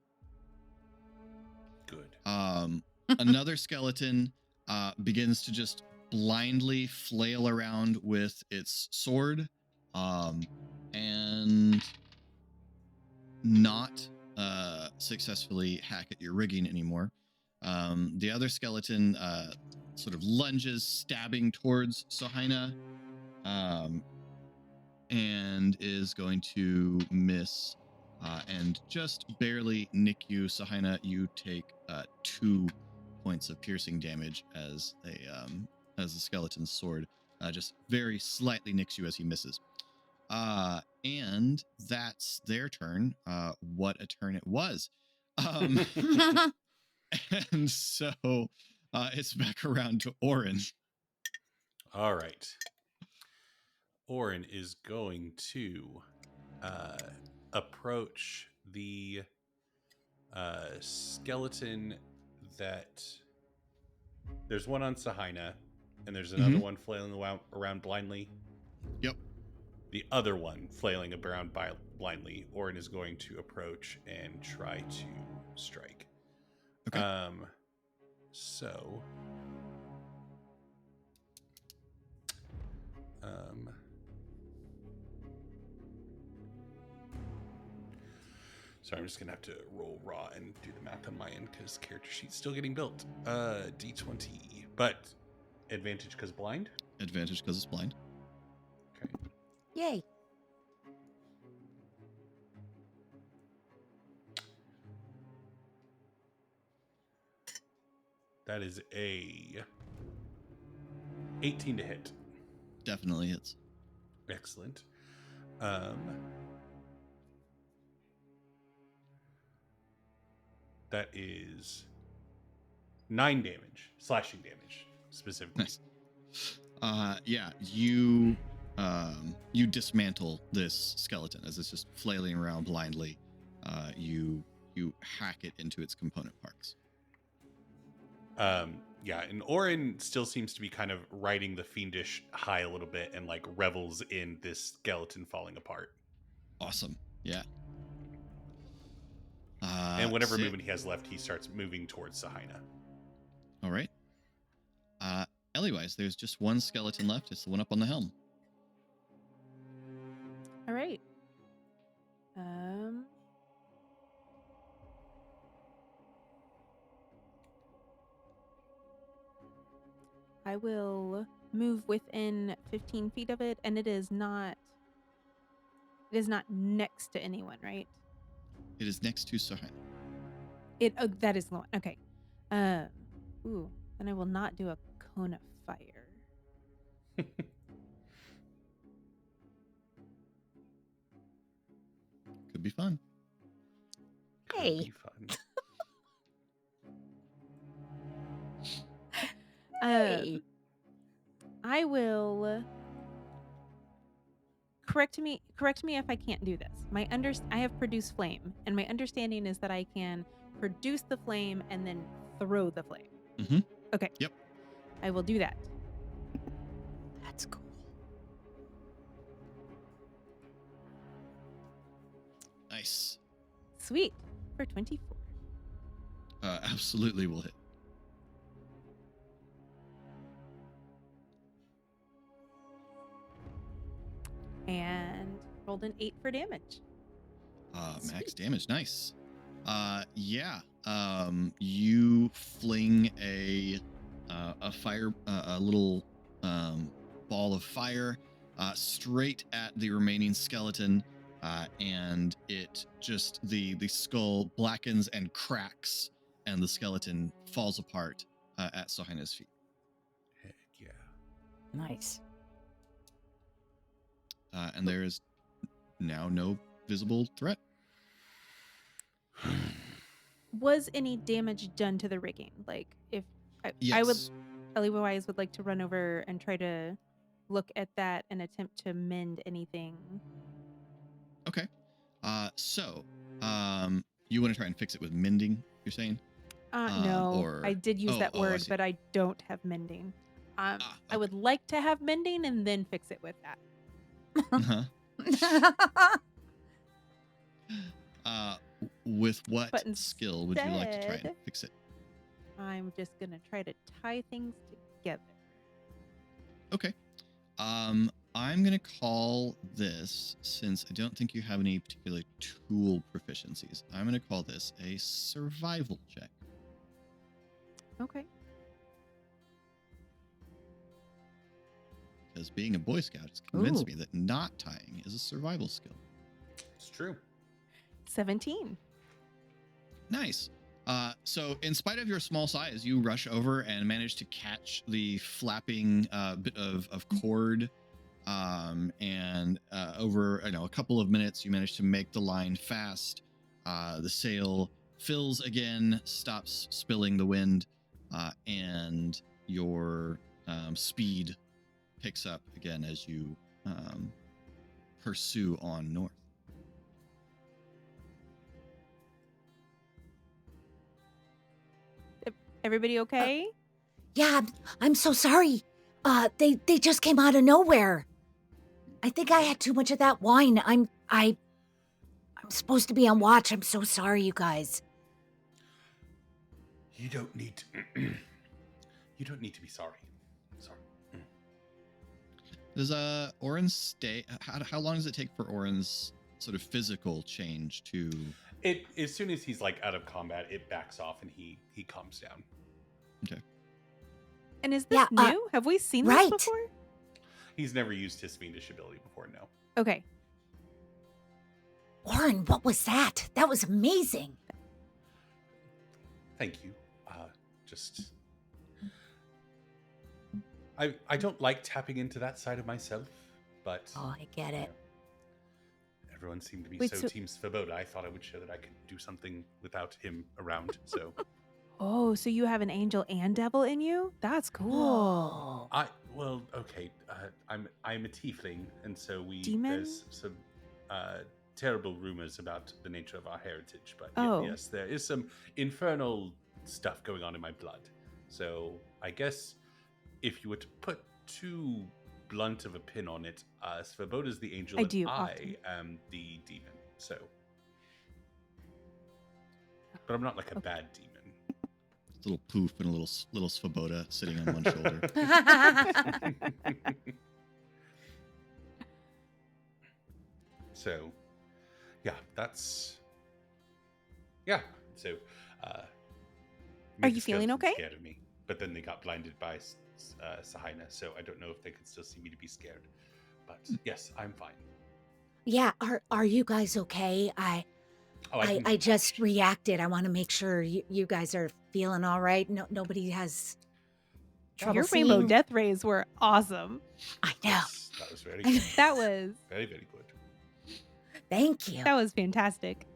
[SPEAKER 2] Good.
[SPEAKER 1] Another skeleton begins to just blindly flail around with its sword and not successfully hack at your rigging anymore. The other skeleton sort of lunges, stabbing towards Sohina, and is going to miss and just barely nick you, Sahina. You take 2 points of piercing damage as the skeleton's sword just very slightly nicks you as he misses. And that's their turn. What a turn it was. And so it's back around to Orin.
[SPEAKER 2] All right. Orin is going to approach the skeleton that... There's one on Sahina, and there's another one flailing around blindly.
[SPEAKER 1] Yep.
[SPEAKER 2] The other one flailing around blindly, Orin is going to approach and try to strike.
[SPEAKER 1] Okay.
[SPEAKER 2] So... Sorry, I'm just going to have to roll raw and do the math on my end because character sheet's still getting built. D20. But advantage because blind?
[SPEAKER 1] Advantage because it's blind.
[SPEAKER 2] Okay.
[SPEAKER 3] Yay.
[SPEAKER 2] That is a 18 to hit.
[SPEAKER 1] Definitely hits.
[SPEAKER 2] Excellent. That is 9 damage, slashing damage specifically.
[SPEAKER 1] Nice. Yeah, you dismantle this skeleton as it's just flailing around blindly. You hack it into its component parts.
[SPEAKER 2] Yeah, and Orin still seems to be kind of riding the fiendish high a little bit and like revels in this skeleton falling apart.
[SPEAKER 1] Awesome. Yeah.
[SPEAKER 2] And whatever
[SPEAKER 1] sick.
[SPEAKER 2] movement he has left, he starts moving towards Sahina.
[SPEAKER 1] All right. Ellie-wise, there's just one skeleton left. It's the one up on the helm.
[SPEAKER 4] All right. I will move within 15 feet of it, and it is not next to anyone, right?
[SPEAKER 1] It is next to Sahina.
[SPEAKER 4] That is the one. Okay. Ooh, then I will not do a cone of fire.
[SPEAKER 1] Could be fun.
[SPEAKER 3] Hey.
[SPEAKER 2] Could be fun.
[SPEAKER 3] Hey.
[SPEAKER 4] I will correct me if I can't do this. I have produced flame, and my understanding is that I can produce the flame and then throw the flame.
[SPEAKER 1] Mm-hmm.
[SPEAKER 4] Okay.
[SPEAKER 1] Yep.
[SPEAKER 4] I will do that.
[SPEAKER 3] That's cool.
[SPEAKER 1] Nice.
[SPEAKER 4] Sweet. For 24.
[SPEAKER 1] Absolutely will hit.
[SPEAKER 4] And rolled an 8 for damage.
[SPEAKER 1] Max damage. Nice. Yeah. You fling a fire, a little ball of fire, straight at the remaining skeleton, and it just the skull blackens and cracks, and the skeleton falls apart at Sahina's feet.
[SPEAKER 2] Heck yeah.
[SPEAKER 3] Nice.
[SPEAKER 1] And there is now no visible threat.
[SPEAKER 4] Was any damage done to the rigging? Like, if
[SPEAKER 1] Yes.
[SPEAKER 4] I would, Ellie-wise would like to run over and try to look at that and attempt to mend anything.
[SPEAKER 1] Okay. So, you want to try and fix it with mending, you're saying?
[SPEAKER 4] No, I did use that
[SPEAKER 1] I
[SPEAKER 4] word,
[SPEAKER 1] see.
[SPEAKER 4] but I don't have mending. I
[SPEAKER 1] okay.
[SPEAKER 4] would like to have mending and then fix it with that.
[SPEAKER 1] Uh-huh. With what
[SPEAKER 4] But
[SPEAKER 1] skill would you like to try and
[SPEAKER 4] instead-
[SPEAKER 1] fix it?
[SPEAKER 4] I'm just gonna try to tie things together.
[SPEAKER 1] Okay. I'm gonna call this, since I don't think you have any particular tool proficiencies, I'm gonna call this a survival check.
[SPEAKER 4] Okay.
[SPEAKER 1] Because being a Boy Scout has convinced
[SPEAKER 3] Ooh.
[SPEAKER 1] me that not tying is a survival skill.
[SPEAKER 2] It's true.
[SPEAKER 4] 17.
[SPEAKER 1] Nice. So in spite of your small size, you rush over and manage to catch the flapping bit of cord. And over a couple of minutes, you manage to make the line fast. The sail fills again, stops spilling the wind, and your speed picks up again as you pursue on north.
[SPEAKER 4] Everybody okay?
[SPEAKER 3] Yeah, I'm so sorry. They just came out of nowhere. I think I had too much of that wine. I'm supposed to be on watch. I'm so sorry, you guys.
[SPEAKER 2] You don't need to, you don't need to be sorry. Sorry.
[SPEAKER 1] Does Orin stay? How long does it take for Orin's sort of physical change to?
[SPEAKER 2] It as soon as he's like out of combat, it backs off and he calms down.
[SPEAKER 1] Okay.
[SPEAKER 4] And is this new? Have we seen this before?
[SPEAKER 2] He's never used his fiendish ability before, no.
[SPEAKER 4] Okay.
[SPEAKER 3] Orin, what was that? That was amazing.
[SPEAKER 2] Thank you. Just... I don't like tapping into that side of myself, but...
[SPEAKER 3] Oh, I get it.
[SPEAKER 2] Everyone seemed to be
[SPEAKER 4] Wait,
[SPEAKER 2] so Team Svoboda. I thought I would show that I could do something without him around, so...
[SPEAKER 4] Oh, so you have an angel and devil in you? That's cool.
[SPEAKER 2] Okay. I'm a tiefling, and so
[SPEAKER 4] Demon?
[SPEAKER 2] there's some terrible rumors about the nature of our heritage. But yes, there is some infernal stuff going on in my blood. So I guess if you were to put too blunt of a pin on it, Svoboda's the angel, and I am the demon. So, but I'm not like a bad demon.
[SPEAKER 1] Little poof and a little Svoboda sitting on one shoulder.
[SPEAKER 2] So, yeah, that's... Yeah, so...
[SPEAKER 4] Are you feeling okay?
[SPEAKER 2] Scared of me, but then they got blinded by Sahaina, so I don't know if they could still see me to be scared. But yes, I'm fine.
[SPEAKER 3] Yeah, are you guys okay? I just reacted. I want to make sure you guys are feeling all right. No, nobody has trouble
[SPEAKER 4] Your
[SPEAKER 3] seeing.
[SPEAKER 4] rainbow death rays were awesome.
[SPEAKER 3] I know.
[SPEAKER 2] Yes, that was very good.
[SPEAKER 4] That was
[SPEAKER 2] very, very good.
[SPEAKER 3] Thank you.
[SPEAKER 4] That was fantastic.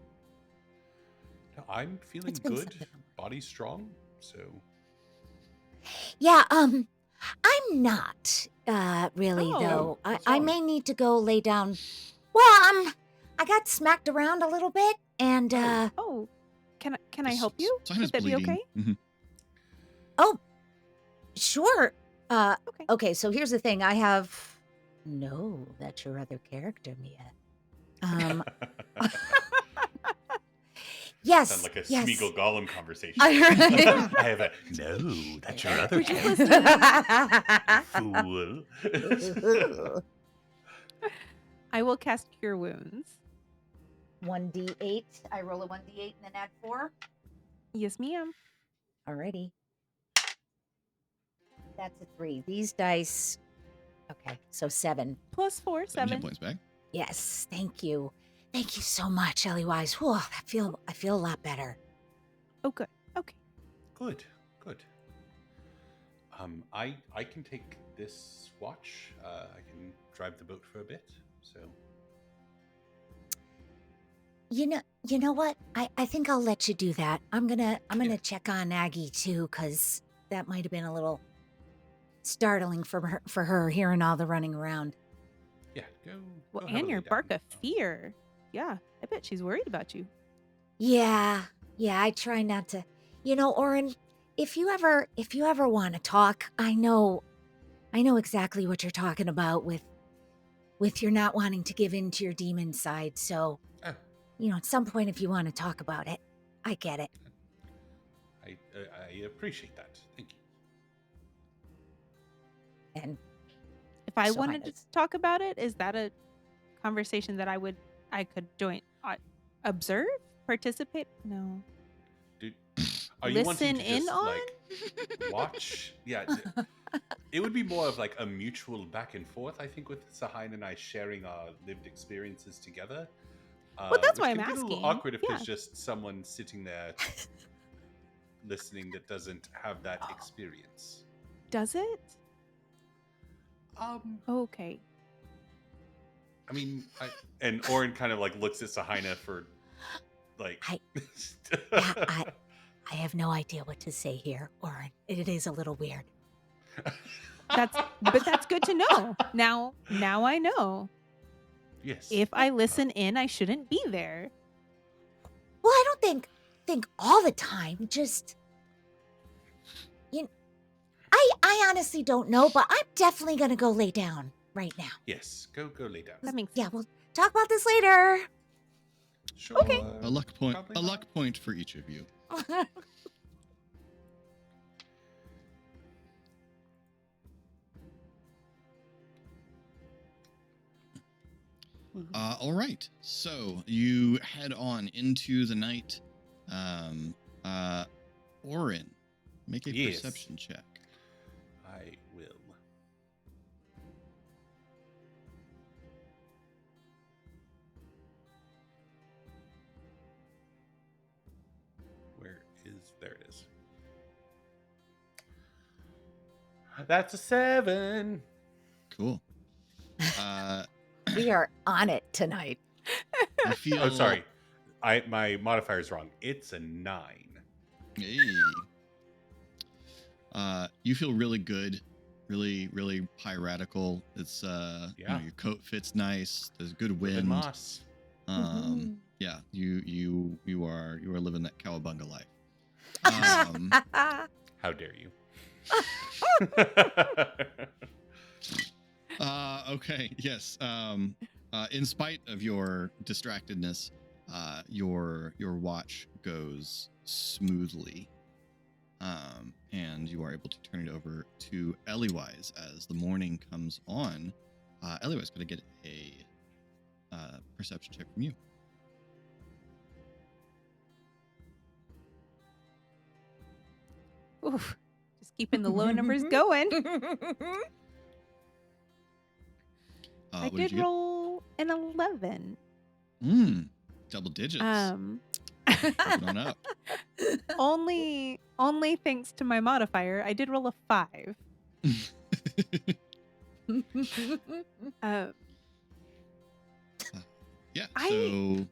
[SPEAKER 2] No, I'm feeling
[SPEAKER 3] It's been
[SPEAKER 2] good.
[SPEAKER 3] something.
[SPEAKER 2] Body strong. So
[SPEAKER 3] Yeah, I'm not really
[SPEAKER 4] Oh,
[SPEAKER 3] though.
[SPEAKER 2] what's
[SPEAKER 3] I
[SPEAKER 2] wrong?
[SPEAKER 3] may need to go lay down. Well, I got smacked around a little bit, and
[SPEAKER 4] Oh, can I help you? Would that be
[SPEAKER 1] bleeding.
[SPEAKER 4] okay?
[SPEAKER 1] Mhm.
[SPEAKER 3] oh, sure.
[SPEAKER 4] Okay.
[SPEAKER 3] Okay, so here's the thing. I have that's your other character, Mia. Yes.
[SPEAKER 2] Sound like a
[SPEAKER 3] yes.
[SPEAKER 2] Smeagol Gollum conversation.
[SPEAKER 3] I heard it.
[SPEAKER 2] I have a that's your other
[SPEAKER 4] We're just
[SPEAKER 2] character, fool.
[SPEAKER 4] I will cast Cure Wounds.
[SPEAKER 3] 1d8. I roll a 1d8 and then add 4.
[SPEAKER 4] Yes, ma'am.
[SPEAKER 3] Alrighty. That's a 3. These dice. Okay, so 7.
[SPEAKER 4] +4,
[SPEAKER 1] 7
[SPEAKER 4] 7.
[SPEAKER 1] hit points back.
[SPEAKER 3] Yes, thank you. Thank you so much, Ellie Wise. Whew, I feel a lot better.
[SPEAKER 4] Oh, good. Okay.
[SPEAKER 2] Good. I can take this watch. I can drive the boat for a bit. So
[SPEAKER 3] You know what? I think I'll let you do that. I'm gonna check on Aggie too, cause that might have been a little startling for her hearing all the running around.
[SPEAKER 2] yeah, go.
[SPEAKER 4] Well,
[SPEAKER 2] go have a
[SPEAKER 4] and
[SPEAKER 2] lay
[SPEAKER 4] your
[SPEAKER 2] down.
[SPEAKER 4] bark of fear. Yeah, I bet she's worried about you.
[SPEAKER 3] Yeah, I try not to. Orin, if you ever want to talk, I know exactly what you're talking about with your not wanting to give in to your demon side. So,
[SPEAKER 2] Oh.
[SPEAKER 3] At some point, if you want to talk about it, I get it.
[SPEAKER 2] I appreciate that. Thank you.
[SPEAKER 3] And
[SPEAKER 4] If I
[SPEAKER 3] So
[SPEAKER 4] wanted to talk about it, is that a conversation that I could join, observe, participate? No.
[SPEAKER 2] Dude, are you wanting
[SPEAKER 4] Listen
[SPEAKER 2] to
[SPEAKER 4] in
[SPEAKER 2] just,
[SPEAKER 4] on?
[SPEAKER 2] like, watch? Yeah. It would be more of like a mutual back and forth, I think, with Sahain and I sharing our lived experiences together.
[SPEAKER 4] But that's
[SPEAKER 2] which
[SPEAKER 4] why I'm
[SPEAKER 2] can get a little
[SPEAKER 4] asking.
[SPEAKER 2] awkward if
[SPEAKER 4] Yeah.
[SPEAKER 2] there's just someone sitting there listening that doesn't have that experience.
[SPEAKER 4] Does it? Okay.
[SPEAKER 2] I mean, and Orin kind of like looks at Sahina for like.
[SPEAKER 3] I have no idea what to say here, Orin. It is a little weird.
[SPEAKER 4] But that's good to know. Now I know.
[SPEAKER 2] Yes.
[SPEAKER 4] If I listen in, I shouldn't be there.
[SPEAKER 3] Well, I don't think all the time. Just, I honestly don't know, but I'm definitely gonna go lay down right now.
[SPEAKER 2] Yes, go lay down.
[SPEAKER 4] That makes
[SPEAKER 3] Yeah,
[SPEAKER 4] sense.
[SPEAKER 3] we'll talk about this later.
[SPEAKER 2] Sure.
[SPEAKER 4] Okay.
[SPEAKER 1] A luck point.
[SPEAKER 2] Probably
[SPEAKER 1] A
[SPEAKER 2] not.
[SPEAKER 1] luck point for each of you. All right. So you head on into the night. Orin, make a
[SPEAKER 2] Yes.
[SPEAKER 1] perception check.
[SPEAKER 2] I will. There it is. That's a 7.
[SPEAKER 1] Cool.
[SPEAKER 3] We are on it tonight.
[SPEAKER 1] You feel.
[SPEAKER 2] Oh, sorry. My modifier is wrong. It's a 9.
[SPEAKER 1] Hey. You feel really good, really piratical. It's
[SPEAKER 2] Yeah.
[SPEAKER 1] your coat fits nice. There's good
[SPEAKER 2] Live
[SPEAKER 1] wind.
[SPEAKER 2] in Moss.
[SPEAKER 1] Yeah, you are living that cowabunga life.
[SPEAKER 2] How dare you?
[SPEAKER 1] Okay. Yes. In spite of your distractedness, your watch goes smoothly, and you are able to turn it over to Eliwise as the morning comes on. Eliwise going to get a perception check from you.
[SPEAKER 4] Oof. Just keeping the low numbers going. I
[SPEAKER 1] What
[SPEAKER 4] did
[SPEAKER 1] you get?
[SPEAKER 4] roll an 11.
[SPEAKER 1] Double digits.
[SPEAKER 3] Um,
[SPEAKER 1] Moving on up.
[SPEAKER 4] only thanks to my modifier, I did roll a 5.
[SPEAKER 1] Yeah.
[SPEAKER 4] I-
[SPEAKER 1] So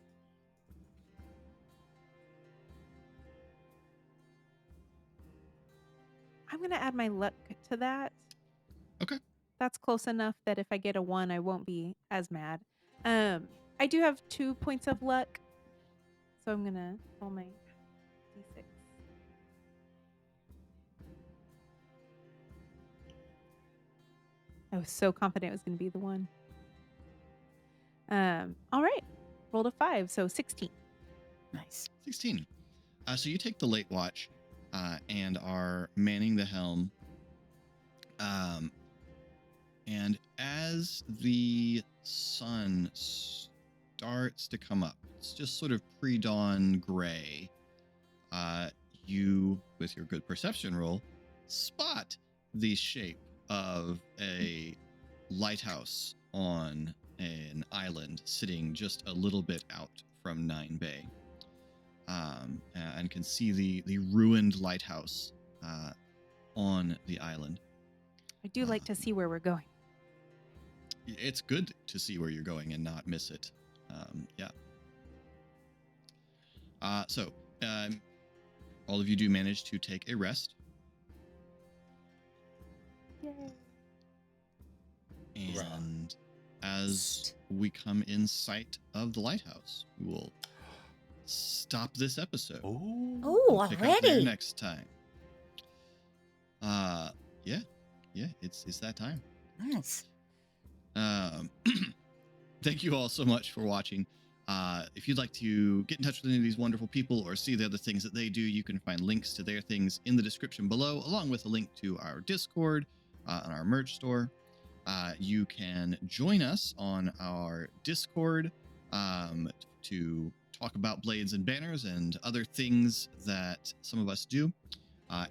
[SPEAKER 4] I'm gonna add my luck to that.
[SPEAKER 1] Okay.
[SPEAKER 4] That's close enough that if I get a 1, I won't be as mad. I do have 2 points of luck, so I'm gonna roll my d6. I was so confident it was gonna be the 1. All right, rolled a 5, so 16.
[SPEAKER 3] nice.
[SPEAKER 1] 16. So you take the late watch and are manning the helm. And as the sun starts to come up, it's just sort of pre-dawn gray. You, with your good perception roll, spot the shape of a lighthouse on an island sitting just a little bit out from Nine Bay. And can see the ruined lighthouse on the island.
[SPEAKER 4] I do like to see where we're going.
[SPEAKER 1] It's good to see where you're going and not miss it. Yeah. So, all of you do manage to take a rest.
[SPEAKER 4] Yay.
[SPEAKER 1] And as we come in sight of the lighthouse, we will stop this episode.
[SPEAKER 3] Oh,
[SPEAKER 1] Pick up there
[SPEAKER 3] already?
[SPEAKER 1] next time. Yeah, it's that time.
[SPEAKER 3] Nice.
[SPEAKER 1] Thank you all so much for watching. If you'd like to get in touch with any of these wonderful people or see the other things that they do, you can find links to their things in the description below, along with a link to our Discord and our merch store. You can join us on our Discord to talk about Blades and Banners and other things that some of us do.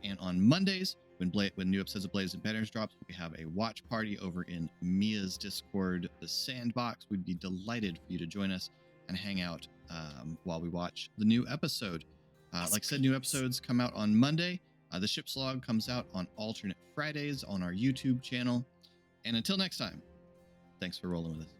[SPEAKER 1] And on Mondays, when new episodes of Blades and Banners drops, we have a watch party over in Mia's Discord, the Sandbox. We'd be delighted for you to join us and hang out while we watch the new episode. Like I said, new episodes come out on Monday. The Ship's Log comes out on alternate Fridays on our YouTube channel. And until next time, thanks for rolling with us.